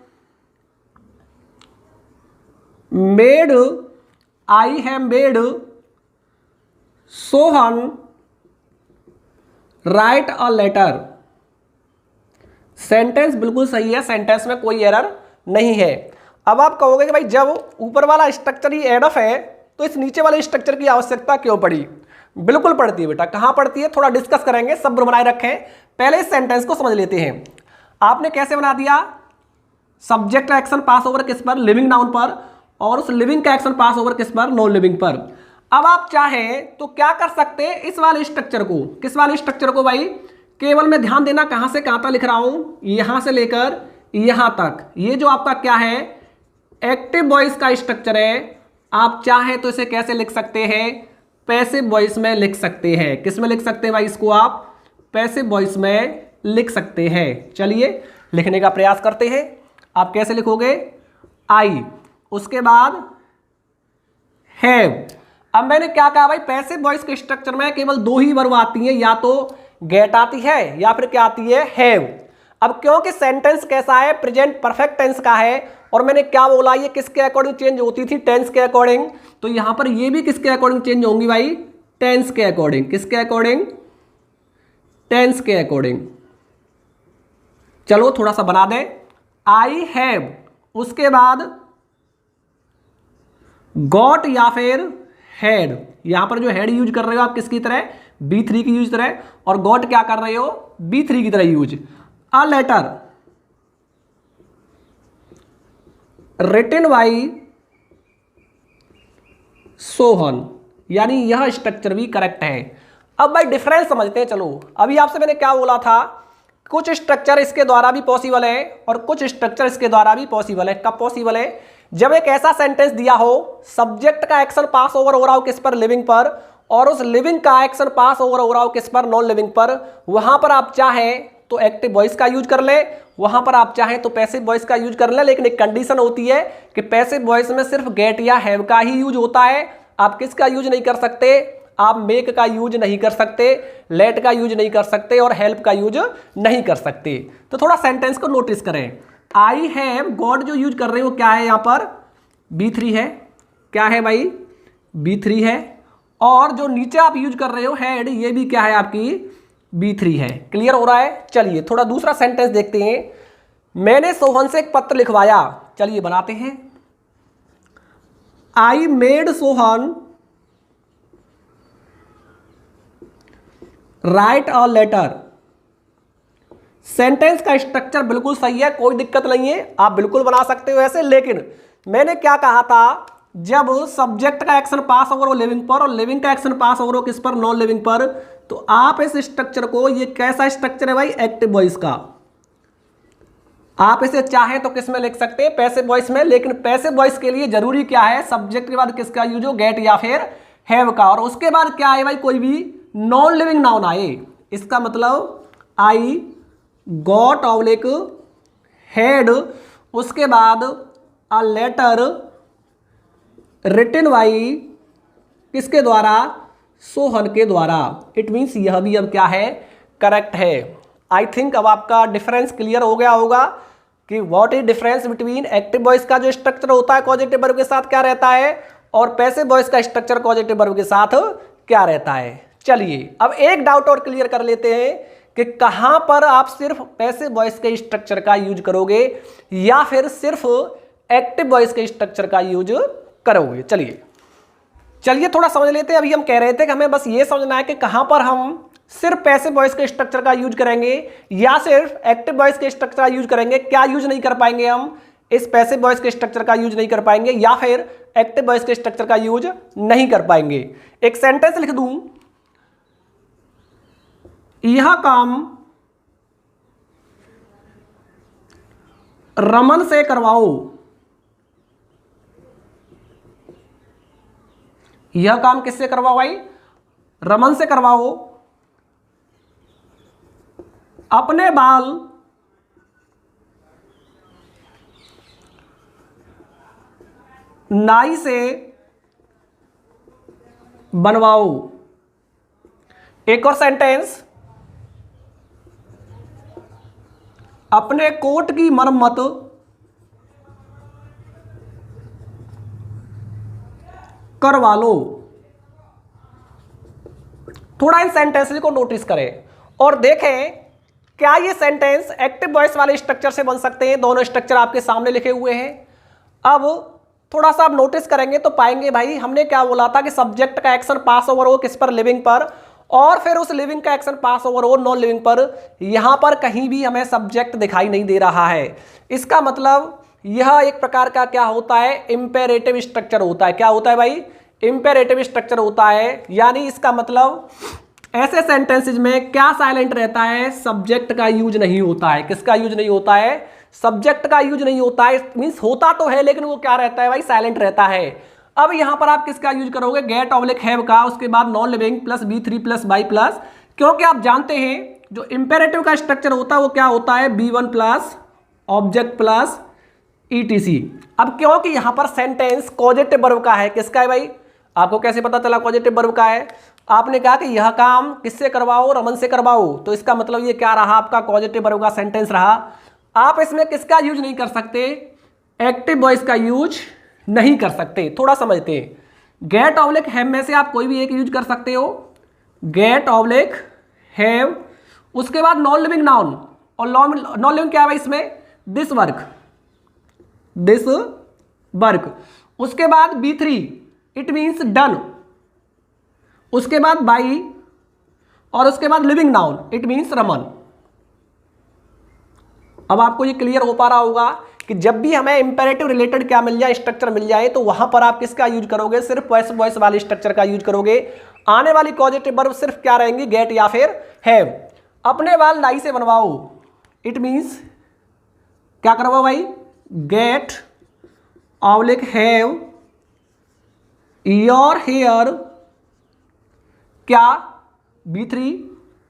made Sohan write a letter. Sentence बिल्कुल सही है, सेंटेंस में कोई एरर नहीं है। अब आप कहोगे कि भाई जब ऊपर वाला स्ट्रक्चर ही एड ऑफ है तो इस नीचे वाले स्ट्रक्चर की आवश्यकता क्यों पड़ी। बिल्कुल पड़ती है बेटा। कहां पड़ती है, थोड़ा डिस्कस करेंगे, सब्र बनाए रखें। पहले इस सेंटेंस को समझ लेते हैं। आपने कैसे बना दिया, सब्जेक्ट का एक्शन पास ओवर किस पर, लिविंग नाउन पर, और उस लिविंग का एक्शन पास ओवर किस पर, नॉन लिविंग पर। अब आप चाहें तो क्या कर सकते हैं, इस वाले स्ट्रक्चर को, किस वाले स्ट्रक्चर को भाई, केवल मैं ध्यान देना कहां से कहां तक लिख रहा हूं, यहां से लेकर यहां तक। ये जो आपका क्या है, एक्टिव वॉइस का स्ट्रक्चर है। आप चाहें तो इसे कैसे लिख सकते हैं, पैसिव वॉइस में लिख सकते हैं। किस में लिख सकते हैं भाई, इसको आप पैसिव वॉइस में लिख सकते हैं। चलिए लिखने का प्रयास करते हैं। आप कैसे लिखोगे, आई, उसके बाद हैव। अब मैंने क्या कहा भाई, पैसिव वॉइस के स्ट्रक्चर में केवल दो ही वर्ब आती हैं, या तो गेट आती है या फिर क्या आती है, हैव। अब क्योंकि सेंटेंस कैसा है, प्रेजेंट परफेक्ट टेंस का है, और मैंने क्या बोला, ये किसके अकॉर्डिंग चेंज होती थी, टेंस के अकॉर्डिंग। तो यहां पर ये भी किसके अकॉर्डिंग चेंज होंगी भाई, टेंस के अकॉर्डिंग। किसके अकॉर्डिंग, टेंस के अकॉर्डिंग। चलो थोड़ा सा बना दें, आई हैव, उसके बाद गॉट या फिर हैड। यहां पर जो हैड यूज कर रहे हो आप किसकी तरह, B3 की यूज तरह, और गॉट क्या कर रहे हो, B3 की तरह use. A letter written by Sohan, यानी यह स्ट्रक्चर भी करेक्ट है। अब भाई डिफरेंस समझते हैं। चलो अभी आपसे मैंने क्या बोला था, कुछ स्ट्रक्चर इसके द्वारा भी पॉसिबल है और कुछ स्ट्रक्चर इसके द्वारा भी पॉसिबल है। कब पॉसिबल है, जब एक ऐसा सेंटेंस दिया हो, सब्जेक्ट का एक्शन पास ओवर हो रहा हो किस पर, लिविंग पर, और उस लिविंग का एक्शन पास ओवर हो रहा हो किस पर, नॉन लिविंग पर। वहां पर आप चाहें तो एक्टिव वॉइस का यूज कर ले, वहां पर आप चाहें तो पैसिव वॉइस का यूज कर ले। लेकिन एक कंडीशन होती है कि पैसिव वॉइस में सिर्फ गेट या हैव का ही यूज होता है। आप किसका यूज नहीं कर सकते, आप मेक का यूज नहीं कर सकते, लेट का यूज नहीं कर सकते, और हेल्प का यूज नहीं कर सकते। तो थोड़ा सेंटेंस को नोटिस करें। आई हैव गॉट जो यूज कर रहे हो क्या है, यहां पर B3 है। क्या है भाई, B3 है। और जो नीचे आप यूज कर रहे हो हैड, ये भी क्या है आपकी, B3 है। क्लियर हो रहा है। चलिए थोड़ा दूसरा सेंटेंस देखते हैं। मैंने सोहन से एक पत्र लिखवाया। चलिए बनाते हैं। I made Sohan write a letter. Sentence का स्ट्रक्चर बिल्कुल सही है, कोई दिक्कत नहीं है, आप बिल्कुल बना सकते हो ऐसे। लेकिन मैंने क्या कहा था, जब सब्जेक्ट का एक्शन पास ओवर हो लिविंग पर और लिविंग का एक्शन पास ओवर हो किस पर, नॉन लिविंग पर, तो आप इस स्ट्रक्चर को, ये कैसा स्ट्रक्चर है भाई, एक्टिव वॉइस का, आप इसे चाहे तो किस में लिख सकते हैं, पैसिव वॉइस में। लेकिन पैसिव वॉइस के लिए जरूरी क्या है, सब्जेक्ट के बाद किसका यूज हो, गेट या फिर हैव का, और उसके बाद क्या है भाई, कोई भी नॉन लिविंग नाउन आए। इसका मतलब आई गॉट ऑब्लिक हैड, उसके बाद अ लेटर रिटन बाई किसके द्वारा, सोहन के द्वारा। इट मीन्स यह भी अब क्या है, करेक्ट है। आई थिंक अब आपका डिफरेंस क्लियर हो गया होगा कि what is difference between active voice का जो स्ट्रक्चर होता है कॉजेटिव वर्ब के साथ क्या रहता है और पैसिव वॉइस का स्ट्रक्चर कॉजेटिव वर्ब के साथ क्या रहता है। चलिए अब एक डाउट और क्लियर कर लेते हैं कि कहां पर आप सिर्फ पैसिव वॉइस के स्ट्रक्चर का यूज करोगे या फिर सिर्फ एक्टिव वॉइस के स्ट्रक्चर का यूज करोगे। चलिए थोड़ा समझ लेते हैं। अभी हम कह रहे थे कि हमें बस ये समझना है कि कहां पर हम सिर्फ पैसिव वॉइस के स्ट्रक्चर का यूज करेंगे या सिर्फ एक्टिव वॉइस के स्ट्रक्चर का यूज करेंगे। क्या यूज नहीं कर पाएंगे हम, इस पैसिव वॉइस के स्ट्रक्चर का यूज नहीं कर पाएंगे या फिर एक्टिव वॉइस के स्ट्रक्चर का यूज नहीं कर पाएंगे। एक सेंटेंस लिख दूं, यह काम रमन से करवाओ। यह काम किससे करवाओ भाई, रमन से करवाओ। अपने बाल नाई से बनवाओ। एक और सेंटेंस, अपने कोट की मरम्मत करवा लो। थोड़ा इन सेंटेंसेस को नोटिस करें और देखें क्या ये सेंटेंस एक्टिव वॉइस वाले स्ट्रक्चर से बन सकते हैं। दोनों स्ट्रक्चर आपके सामने लिखे हुए हैं। अब थोड़ा सा आप नोटिस करेंगे तो पाएंगे भाई हमने क्या बोला था कि सब्जेक्ट का एक्शन पास ओवर हो किस पर, लिविंग पर, और फिर उस लिविंग का एक्शन पास ओवर हो नॉन लिविंग पर। यहां पर कहीं भी हमें सब्जेक्ट दिखाई नहीं दे रहा है। इसका मतलब यह एक प्रकार का क्या होता है, इंपेरेटिव स्ट्रक्चर होता है। क्या होता है भाई, इंपेरेटिव स्ट्रक्चर होता है। यानी इसका मतलब ऐसे सेंटेंसेज में क्या साइलेंट रहता है, सब्जेक्ट का यूज नहीं होता है। किसका यूज नहीं होता है, सब्जेक्ट का यूज नहीं होता है। मींस होता तो है लेकिन वो क्या रहता है भाई, साइलेंट रहता है। अब यहां पर आप किसका यूज करोगे, गेट ऑब्लिक हैव का, उसके बाद non living plus B3 plus by plus, क्योंकि आप जानते हैं जो इंपेरेटिव का स्ट्रक्चर होता है वो क्या होता है, B1 plus object plus ETC। अब क्योंकि यहां पर सेंटेंस कॉजेटिव वर्ब का है, किसका है भाई, आपको कैसे पता चला पॉजिटिव वर्ब का है? आपने कहा कि यह काम किससे करवाओ, रमन से करवाओ, तो इसका मतलब ये क्या रहा, आपका पॉजिटिव वर्ब का सेंटेंस रहा। आप इसमें किसका यूज नहीं कर सकते, एक्टिव वॉइस का यूज नहीं कर सकते। थोड़ा समझते हैं। गेट ऑब्लिक हैव में से आप कोई भी एक यूज कर सकते हो, गेट ऑब्लिक हैव, उसके बाद नॉन लिविंग नाउन, और नॉन लिविंग क्या है भाई इसमें, दिस वर्क, दिस वर्क, उसके बाद B3 इट मीन्स डन, उसके बाद बाई, और उसके बाद living noun it means Raman. अब आपको ये क्लियर हो पा रहा होगा कि जब भी हमें इंपेरेटिव रिलेटेड क्या मिल जाए, स्ट्रक्चर मिल जाए, तो वहां पर आप किसका यूज करोगे, सिर्फ वॉइस वाले स्ट्रक्चर का यूज करोगे। आने वाली पॉजिटिव वर्ब सिर्फ क्या रहेंगी, गेट या फिर हैव। अपने बाल नाई से बनवाओ, इट मीन्स क्या करवाओ भाई, get oblique have your hair, क्या B3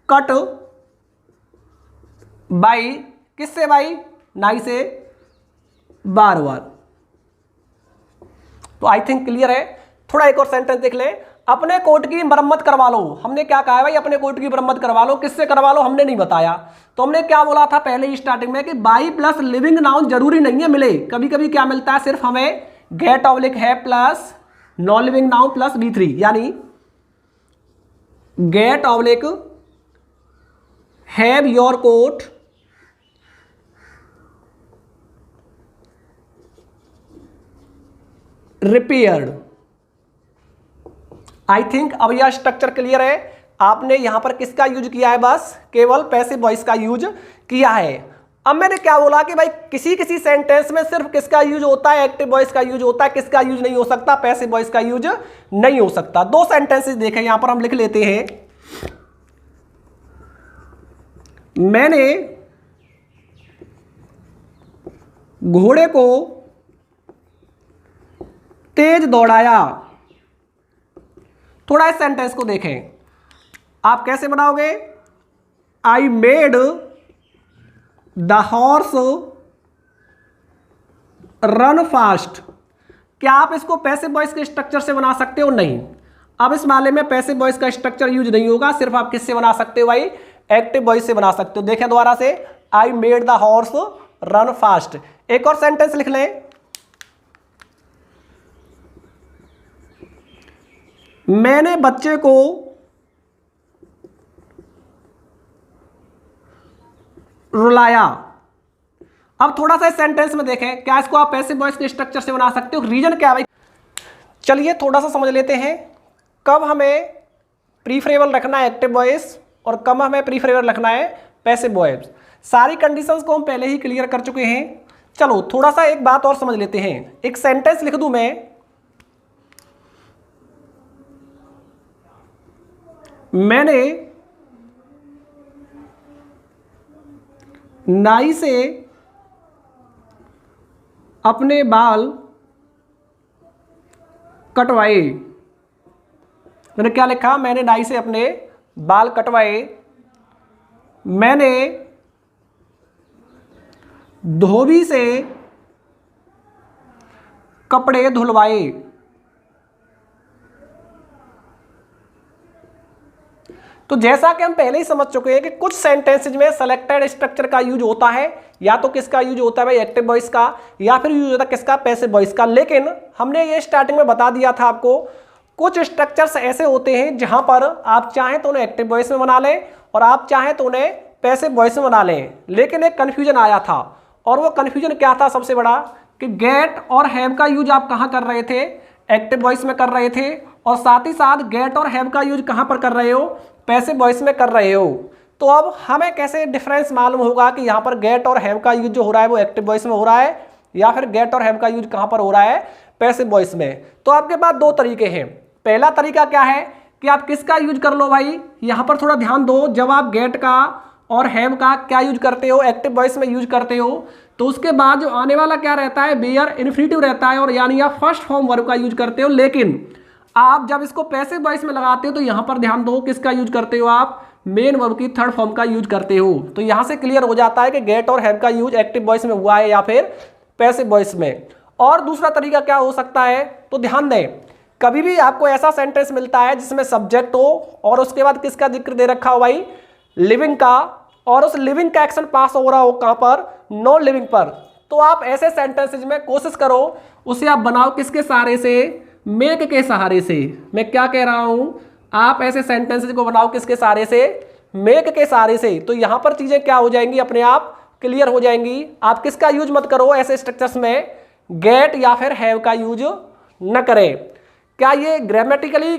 कट बाई, किससे भाई, नाई से, बार बार। तो आई थिंक क्लियर है। थोड़ा एक और सेंटेंस देख लें, अपने कोट की मरम्मत करवा लो। हमने क्या कहा है भाई, अपने कोट की मरम्मत करवा लो, किससे करवा लो हमने नहीं बताया। तो हमने क्या बोला था पहले ही स्टार्टिंग में कि बाई प्लस लिविंग नाउन जरूरी नहीं है मिले, कभी कभी क्या मिलता है, सिर्फ हमें गेट ऑब्लिक है plus non living noun plus B3, यानी get oblique have your coat repaired. I think अब यह स्ट्रक्चर क्लियर है। आपने यहां पर किसका यूज किया है, बस केवल पैसिव वॉइस का यूज किया है। अब मैंने क्या बोला कि भाई किसी किसी सेंटेंस में सिर्फ किसका यूज होता है, एक्टिव वॉइस का यूज होता है, किसका यूज नहीं हो सकता, पैसिव वॉइस का यूज नहीं हो सकता। दो सेंटेंसेस देखें, यहां पर हम लिख लेते हैं, मैंने घोड़े को तेज दौड़ाया। थोड़ा इस सेंटेंस को देखें, आप कैसे बनाओगे, आई made the horse run fast. क्या आप इसको पैसिव वॉइस के स्ट्रक्चर से बना सकते हो, नहीं। अब इस मामले में पैसिव वॉइस का स्ट्रक्चर यूज नहीं होगा, सिर्फ आप किससे बना सकते हो भाई, एक्टिव वॉइस से बना सकते हो। देखें दोबारा से, आई made the horse run fast. एक और सेंटेंस लिख लें, मैंने बच्चे को रुलाया। अब थोड़ा सा इस सेंटेंस में देखें, क्या इसको आप पैसिव वॉइस के स्ट्रक्चर से बना सकते हो? रीजन क्या है भाई? चलिए थोड़ा सा समझ लेते हैं, कब हमें प्रीफरेबल रखना है एक्टिव वॉइस और कब हमें प्रीफरेबल रखना है पैसिव वॉइस। सारी कंडीशंस को हम पहले ही क्लियर कर चुके हैं। चलो थोड़ा सा एक बात और समझ लेते हैं। एक सेंटेंस लिख दूं मैंने नाई से अपने बाल कटवाए। मैंने क्या लिखा? मैंने नाई से अपने बाल कटवाए। मैंने धोबी से कपड़े धुलवाए। तो जैसा कि हम पहले ही समझ चुके हैं कि कुछ सेंटेंसेज में सेलेक्टेड स्ट्रक्चर का यूज होता है, या तो किसका यूज होता है भाई? एक्टिव वॉइस का, या फिर यूज होता है किसका? पैसिव वॉइस का। लेकिन हमने ये स्टार्टिंग में बता दिया था आपको, कुछ स्ट्रक्चर्स ऐसे होते हैं जहां पर आप चाहें तो उन्हें एक्टिव वॉइस में बना लें और आप चाहें तो उन्हें पैसिव वॉइस में बना लें। लेकिन एक कन्फ्यूजन आया था, और वो कन्फ्यूजन क्या था? सबसे बड़ा कि गेट और हैव का यूज आप कहाँ कर रहे थे? एक्टिव वॉइस में कर रहे थे, और साथ ही साथ गेट और हैव का यूज कहाँ पर कर रहे हो? पैसिव वॉइस में कर रहे हो। तो अब हमें कैसे डिफरेंस मालूम होगा कि यहाँ पर गेट और हैव का यूज जो हो रहा है वो एक्टिव वॉइस में हो रहा है, या फिर गेट और हैव का यूज कहाँ पर हो रहा है? पैसिव वॉइस में। तो आपके पास दो तरीके हैं। पहला तरीका क्या है कि आप किसका यूज कर लो भाई? यहाँ पर थोड़ा ध्यान दो, जब आप गेट का और हैव का क्या यूज करते हो? एक्टिव वॉइस में यूज करते हो, तो उसके बाद जो आने वाला क्या रहता है? बेयर इन्फिनिटिव रहता है, और यानी आप फर्स्ट फॉर्म वर्ब का यूज करते हो। लेकिन आप जब इसको पैसिव वॉइस में लगाते हो तो यहां पर ध्यान दो, किसका यूज करते हो आप? मेन वर्ब की थर्ड फॉर्म का यूज करते हो। तो यहां से क्लियर हो जाता है कि गेट और हैव का यूज एक्टिव वॉइस में हुआ है या फिर पैसिव वॉइस में। और दूसरा तरीका क्या हो सकता है? तो ध्यान दें, कभी भी आपको ऐसा सेंटेंस मिलता है जिसमें सब्जेक्ट हो और उसके बाद किसका जिक्र दे रखा हो भाई? लिविंग का, और उस लिविंग का एक्शन पास हो रहा हो कहां पर? नॉन लिविंग पर। तो आप ऐसे सेंटेंसेज में कोशिश करो उसे आप बनाओ किसके सहारे से? मेक के सहारे से। मैं क्या कह रहा हूं? आप ऐसे सेंटेंसेज को बनाओ किसके सहारे से? मेक के सहारे से। तो यहां पर चीजें क्या हो जाएंगी? अपने आप क्लियर हो जाएंगी। आप किसका यूज मत करो ऐसे स्ट्रक्चर्स में? गेट या फिर हैव का यूज न करें। क्या ये ग्रामेटिकली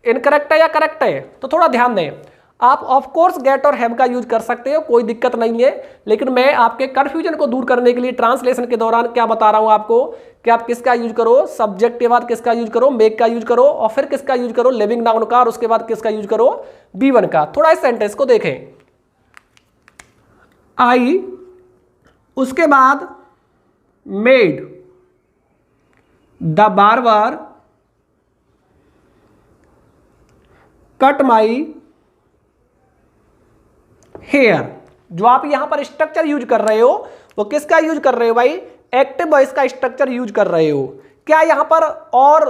इनकरेक्ट है या करेक्ट है? तो थोड़ा ध्यान दें। आप ऑफ कोर्स गेट और हैव का यूज कर सकते हो, कोई दिक्कत नहीं है। लेकिन मैं आपके कंफ्यूजन को दूर करने के लिए ट्रांसलेशन के दौरान क्या बता रहा हूं आपको कि आप किसका यूज करो? सब्जेक्ट के बाद किसका यूज करो? मेक का यूज करो, और फिर किसका यूज करो? लिविंग नाउन का, और उसके बाद किसका यूज करो? B1 का। थोड़ा इस सेंटेंस को देखें, आई, उसके बाद made the barber cut my hair. जो आप यहां पर स्ट्रक्चर यूज कर रहे हो वो किसका यूज कर रहे हो भाई? एक्टिव वॉइस का स्ट्रक्चर यूज कर रहे हो। क्या यहां पर और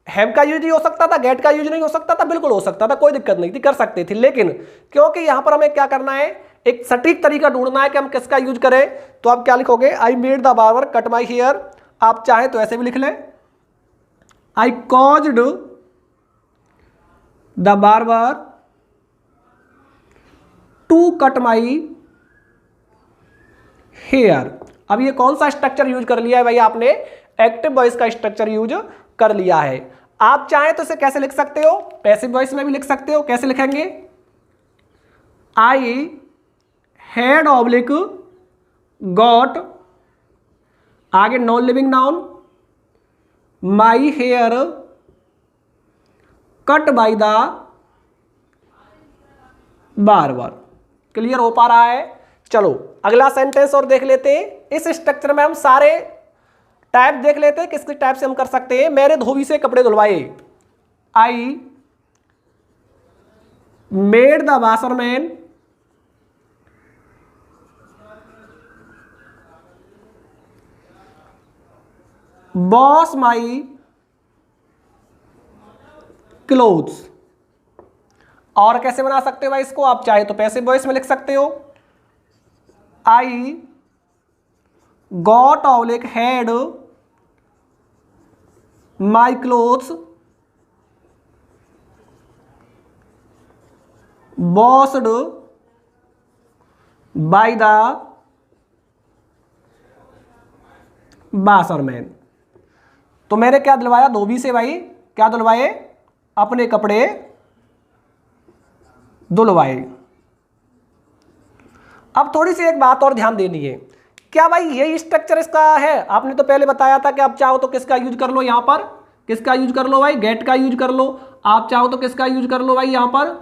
हैव का यूज नहीं हो सकता था? गेट का यूज नहीं हो सकता था? बिल्कुल हो सकता था, कोई दिक्कत नहीं थी, कर सकते थे। लेकिन क्योंकि यहां पर हमें क्या करना है? एक सटीक तरीका ढूंढना है कि हम किसका यूज करें। तो आप क्या लिखोगे? I made the barber cut my hair. आप चाहे तो ऐसे भी लिख लें, I caused the barber to cut my hair. अब ये कौन सा स्ट्रक्चर यूज कर लिया है भाई आपने? एक्टिव वॉइस का स्ट्रक्चर यूज कर लिया है। आप चाहें तो इसे कैसे लिख सकते हो? पैसिव वॉइस में भी लिख सकते हो। कैसे लिखेंगे? आई हैड ऑब्लिक गॉट, आगे non living noun, my hair cut by the barber. Clear हो पा रहा है? चलो अगला सेंटेंस और देख लेते हैं। इस स्ट्रक्चर में हम सारे टाइप देख लेते हैं, किस किस टाइप से हम कर सकते हैं। मैंने धोबी से कपड़े धुलवाए, I made the washerman wash my clothes. और कैसे बना सकते हो भाई इसको, आप चाहे तो पैसिव वॉइस में लिख सकते हो, I got oblique had my clothes washed by the washerman. तो मैंने क्या दिलवाया, धोबी से भाई क्या दिलवाए, अपने कपड़े धुलवाए। अब थोड़ी सी एक बात और ध्यान देनी है, क्या भाई यही स्ट्रक्चर इसका है, आपने तो पहले बताया था कि आप चाहो तो किसका यूज कर लो, यहां पर किसका यूज कर लो भाई, गेट का यूज कर लो, आप चाहो तो किसका यूज कर लो भाई, यहां पर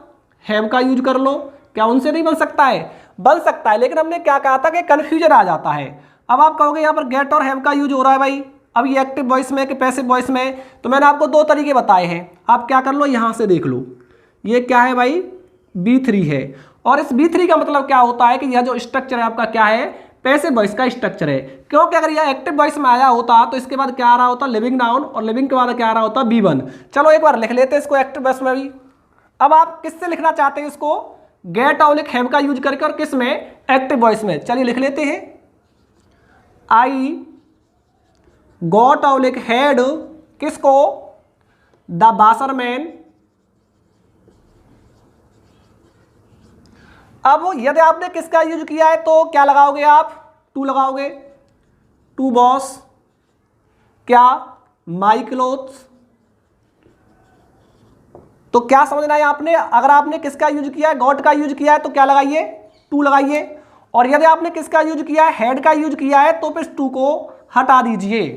हैव का यूज कर लो। क्या उनसे नहीं बन सकता है, बन सकता है, लेकिन हमने क्या कहा था कि कंफ्यूजन आ जाता है। अब आप कहोगे यहाँ पर गेट और हैव का यूज हो रहा है भाई, अब ये एक्टिव वॉइस में कि पैसिव वॉइस में, तो मैंने आपको दो तरीके बताए हैं, आप क्या कर लो यहां से देख लो, ये क्या है भाई B3 है, और इस B3 का मतलब क्या होता है कि यह जो स्ट्रक्चर है आपका क्या है, पैसिव वॉइस का स्ट्रक्चर है। क्योंकि अगर यह एक्टिव वॉइस में आया होता तो इसके बाद क्या आ रहा होता, लिविंग नाउन, और लिविंग के बाद क्या आ रहा होता, B1। चलो एक बार लिख लेते हैं इसको एक्टिव वॉइस में भी। अब आप किससे लिखना चाहते हैं इसको, गेट ऑब्लिक हैव का यूज करके, और किस में, एक्टिव वॉइस में। चलिए लिख लेते हैं, आई गॉट ऑब्लिक हैड किसको, द बासरमैन। अब यदि आपने किसका यूज किया है तो क्या लगाओगे आप, टू लगाओगे, टू बॉस क्या, माई क्लोथ्स। तो क्या समझना है आपने, अगर आपने किसका यूज किया है, गॉट का यूज किया है तो क्या लगाइए, टू लगाइए, और यदि आपने किसका यूज किया है, हेड का यूज किया है तो फिर टू को हटा दीजिए।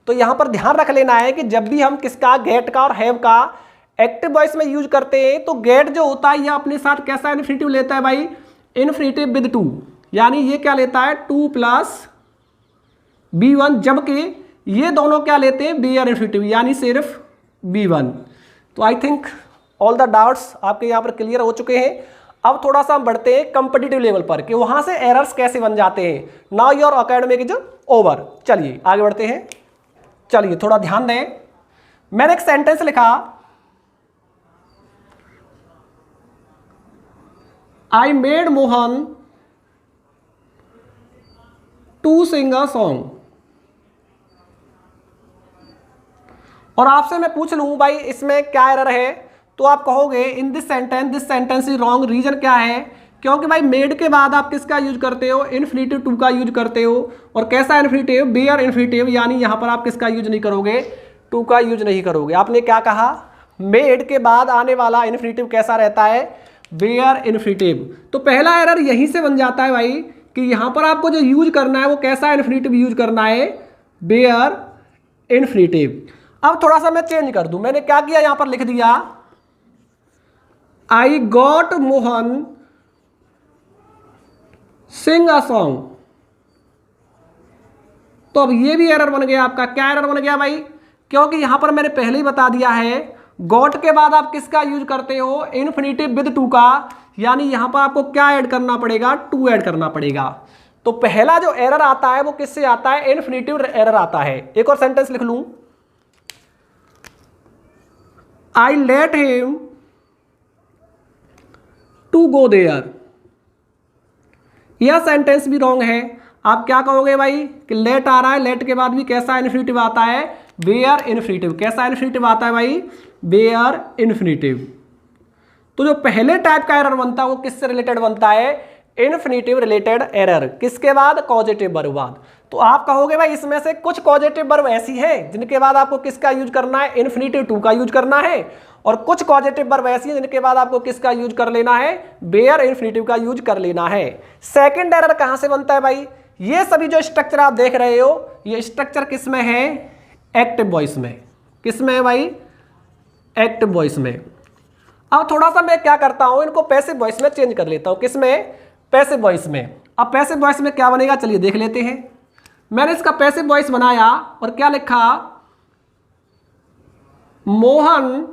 तो यहां पर ध्यान रख लेना है कि जब भी हम किसका, गेट का और हैव का एक्टिव वॉइस में यूज करते हैं तो गेट जो होता है यह अपने साथ कैसा इन्फिनिटिव लेता है भाई, इन्फिनिटिव विद टू, यानी ये क्या लेता है 2 + B1, जबकि ये दोनों क्या लेते हैं, बेयर इन्फिनिटिव, यानी सिर्फ B1। तो I think all the doubts आपके यहाँ पर क्लियर हो चुके हैं। अब थोड़ा सा हम बढ़ते हैं कंपिटिटिव लेवल पर कि वहां से एरर्स कैसे बन जाते हैं। Now your academic is over. चलिए आगे बढ़ते हैं। चलिए थोड़ा ध्यान दें, मैंने एक सेंटेंस लिखा, I made Mohan to sing a song, और आपसे मैं पूछ लूं भाई इसमें क्या एरर है, तो आप कहोगे in this sentence is wrong. Reason क्या है, क्योंकि भाई मेड के बाद आप किसका यूज करते हो, इन्फिनिटिव टू का यूज करते हो, और कैसा इन्फिनिटिव, बेयर इन्फिनिटिव, यानी यहां पर आप किसका यूज नहीं करोगे, टू का यूज नहीं करोगे। आपने क्या कहा, मेड के बाद आने वाला इन्फिनिटिव कैसा रहता है, बेयर इन्फिनिटिव। तो पहला एरर यहीं से बन जाता है भाई कि यहां पर आपको जो यूज करना है वो कैसा इन्फिनिटिव यूज करना है, बेयर इन्फिनिटिव। अब थोड़ा सा मैं चेंज कर दूं, मैंने क्या किया, यहां पर लिख दिया I got Mohan sing a song. तो अब ये भी एरर बन गया आपका। क्या एरर बन गया भाई, क्योंकि यहां पर मैंने पहले ही बता दिया है गॉट के बाद आप किसका यूज करते हो, इन्फिनिटिव विद टू का, यानी यहां पर आपको क्या ऐड करना पड़ेगा, टू ऐड करना पड़ेगा। तो पहला जो एरर आता है वो किससे आता है, इन्फिनिटिव एरर आता है। एक और सेंटेंस लिख लूं, I let him to go there. यह सेंटेंस भी रॉन्ग है। आप क्या कहोगे भाई कि लेट आ रहा है, लेट के बाद भी कैसा इन्फिनिटिव आता है, बेयर इन्फिनिटिव। कैसा इन्फिनिटिव आता है भाई, बेयर इन्फिनिटिव। तो जो पहले टाइप का एरर बनता है वो किससे रिलेटेड बनता है, इन्फिनिटिव रिलेटेड एरर। किसके बाद, कॉजेटिव वर्ब बाद। तो आप कहोगे भाई इसमें से कुछ कॉजेटिव वर्ब ऐसी हैं जिनके बाद आपको किसका यूज करना है, इन्फिनिटिव टू का यूज करना है, और कुछ पॉजिटिव वर्ब ऐसी हैं जिनके बाद आपको किसका यूज कर लेना है, बेयर इन्फिनिटिव का यूज कर लेना है। सेकंड एरर कहां से बनता है भाई, ये सभी जो स्ट्रक्चर आप देख रहे हो ये स्ट्रक्चर किस में है, एक्टिव वॉइस में। किस में है भाई, एक्टिव वॉइस में। अब थोड़ा सा मैं क्या करता हूं, इनको पैसिव वॉइस में चेंज कर लेता हूं। किस में, पैसिव वॉइस में। अब पैसिव वॉइस में क्या बनेगा, चलिए देख लेते हैं। मैंने इसका पैसिव वॉइस बनाया और क्या लिखा, Mohan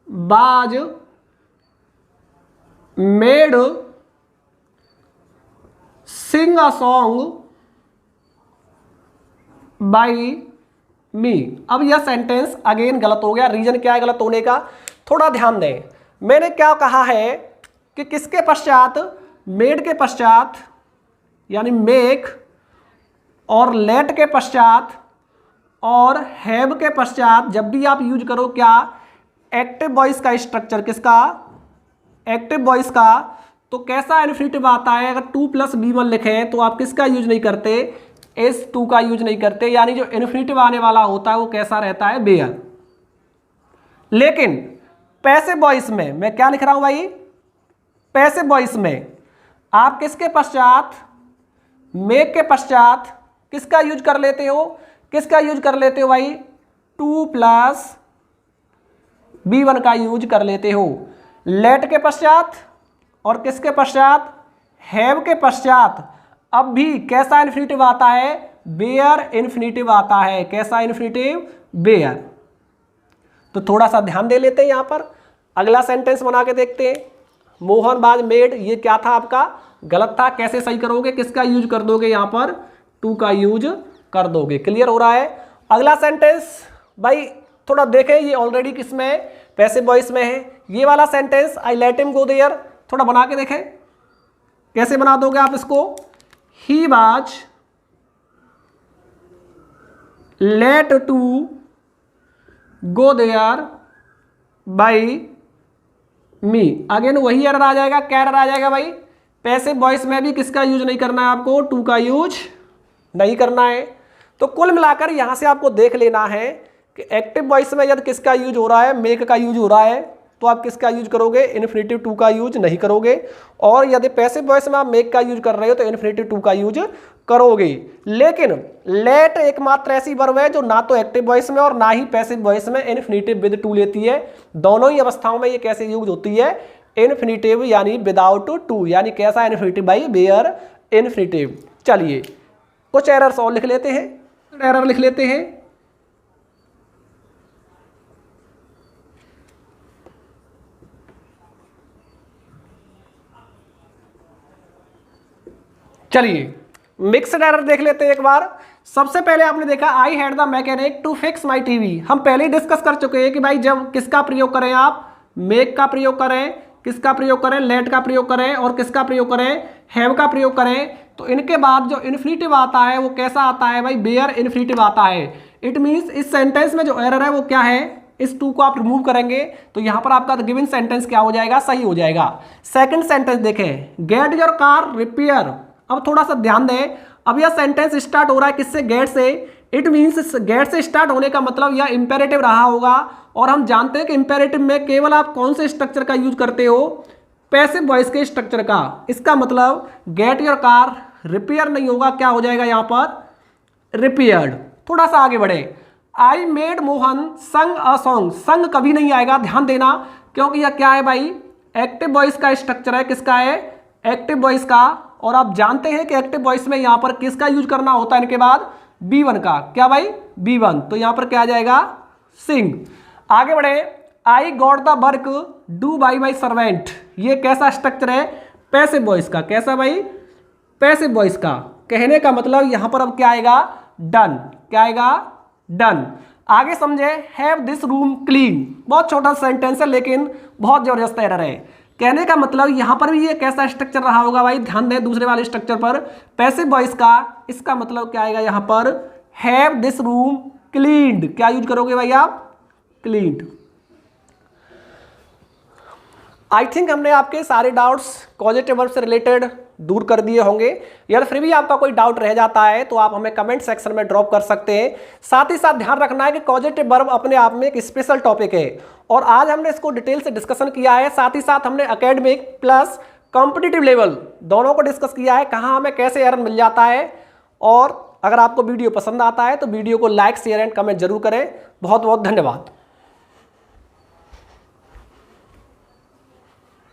was made sing a song by me. अब यह सेंटेंस अगेन गलत हो गया। रीजन क्या है गलत होने का, थोड़ा ध्यान दें। मैंने क्या कहा है कि किसके पश्चात, मेड के पश्चात यानी मेक और लेट के पश्चात और हैव के पश्चात जब भी आप यूज करो क्या, एक्टिव वॉइस का स्ट्रक्चर, किसका, एक्टिव वॉइस का, तो कैसा इन्फिनिटिव आता है। अगर 2 + B1 लिखें तो आप किसका यूज नहीं करते, S2 का यूज नहीं करते, यानी जो इन्फिनिटिव आने वाला होता है वो कैसा रहता है, बेयर। लेकिन पैसिव वॉइस में मैं क्या लिख रहा हूं भाई, पैसिव वॉइस में आप किसके पश्चात, मेक के पश्चात किसका यूज कर लेते हो, किसका यूज कर लेते हो भाई, 2 + B1 का यूज कर लेते हो। लेट के पश्चात और किसके पश्चात, हैव के पश्चात अब भी कैसा इन्फिनिटिव आता है, बेयर इन्फिनिटिव आता है। कैसा इन्फिनिटिव, बेयर। तो थोड़ा सा ध्यान दे लेते हैं यहां पर। अगला सेंटेंस बना के देखते हैं। मोहन बाज मेड, ये क्या था आपका, गलत था। कैसे सही करोगे, किसका यूज कर दोगे, यहां पर 2 का यूज कर दोगे। क्लियर हो रहा है। अगला सेंटेंस भाई थोड़ा देखें, ये ऑलरेडी किसमें, पैसिव वॉइस में है। ये वाला sentence, I let him go there, थोड़ा बना के देखें कैसे बना दोगे आप इसको। He was let to go there by me. Again वही एरर आ जाएगा। क्या एरर आ जाएगा भाई, पैसिव वॉइस में भी किसका यूज नहीं करना है आपको, 2 का यूज नहीं करना है। तो कुल मिलाकर यहां से आपको देख लेना है कि एक्टिव वॉइस में यदि किसका यूज हो रहा है, मेक का यूज हो रहा है, तो आप किसका यूज करोगे, इन्फिनिटिव 2 का यूज नहीं करोगे। और यदि पैसिव वॉइस में आप मेक का यूज कर रहे हो तो इन्फिनिटिव 2 का यूज करोगे। लेकिन लेट एकमात्र ऐसी वर्ब है जो ना तो एक्टिव वॉइस में और ना ही पैसिव वॉइस में इन्फिनिटिव विद 2 लेती है। दोनों ही अवस्थाओं में ये कैसे यूज होती है, इन्फिनिटिव यानी विदाउट 2। यानी कैसा इन्फिनिटिव भाई, बेयर इन्फिनिटिव। चलिए कुछ एरर्स और लिख लेते हैं, एरर लिख लेते हैं। चलिए मिक्स्ड एरर देख लेते हैं एक बार। सबसे पहले आपने देखा I had the mechanic to fix my TV. हम पहले ही डिस्कस कर चुके हैं कि भाई जब किसका प्रयोग करें आप, मेक का प्रयोग करें, किसका प्रयोग करें, लेट का प्रयोग करें और किसका प्रयोग करें, हैव का प्रयोग करें, तो इनके बाद जो इन्फिनिटिव आता है वो कैसा आता है भाई, बेयर इन्फिनिटिव आता है। इट मीन्स इस सेंटेंस में जो एरर है वो क्या है, इस 2 को आप रिमूव करेंगे तो यहां पर आपका गिवन सेंटेंस क्या हो जाएगा, सही हो जाएगा। सेकंड सेंटेंस देखें, गेट योर कार रिपेयर। अब थोड़ा सा ध्यान दें, अब यह सेंटेंस स्टार्ट हो रहा है किससे, गेट से। इट मीन्स गेट से स्टार्ट होने का मतलब यह इंपेरेटिव रहा होगा। और हम जानते हैं कि इंपेरेटिव में केवल आप कौन से स्ट्रक्चर का यूज करते हो, पैसिव वॉइस के स्ट्रक्चर का। इसका मतलब गेट योर कार रिपेयर नहीं होगा, क्या हो जाएगा यहां पर, रिपेयर्ड। थोड़ा सा आगे बढ़े, आई मेड मोहन संग अ सॉन्ग। संग कभी नहीं आएगा, ध्यान देना, क्योंकि यह क्या है भाई, एक्टिव वॉइस का स्ट्रक्चर है। किसका है, एक्टिव वॉइस का। और आप जानते हैं कि एक्टिव वॉइस में यहां पर किसका यूज करना होता है इनके बाद, B1 का। क्या भाई, B1। तो यहां पर क्या आ जाएगा, सिंग। आगे बढ़े, I got the work do by my servant. ये कैसा स्ट्रक्चर है, पैसिव वॉइस का। कैसा भाई, पैसिव वॉइस का। कहने का मतलब यहां पर अब क्या आएगा, डन। क्या आएगा, डन। आगे समझे, हैव दिस रूम क्लीन। बहुत छोटा सेंटेंस है लेकिन बहुत जबरदस्त एरर है। कहने का मतलब यहां पर भी ये कैसा स्ट्रक्चर रहा होगा भाई, ध्यान दें दूसरे वाले स्ट्रक्चर पर, पैसिव वॉइस का। इसका मतलब क्या आएगा यहां पर, हैव दिस रूम क्लीन्ड। क्या यूज करोगे भाई आप, क्लीन्ड। आई थिंक हमने आपके सारे डाउट्स कॉजेटिव वर्ब से रिलेटेड दूर कर दिए होंगे। यार फिर भी आपका कोई डाउट रह जाता है तो आप हमें कमेंट सेक्शन में ड्रॉप कर सकते हैं। साथ ही साथ ध्यान रखना है कि कॉजेटिव वर्ब अपने आप में एक स्पेशल टॉपिक है और आज हमने इसको डिटेल से डिस्कशन किया है। साथ ही साथ हमने एकेडमिक प्लस कॉम्पिटिटिव लेवल दोनों को डिस्कस किया है, कहाँ हमें कैसे एरर मिल जाता है। और अगर आपको वीडियो पसंद आता है तो वीडियो को लाइक शेयर एंड कमेंट जरूर करें। बहुत बहुत धन्यवाद।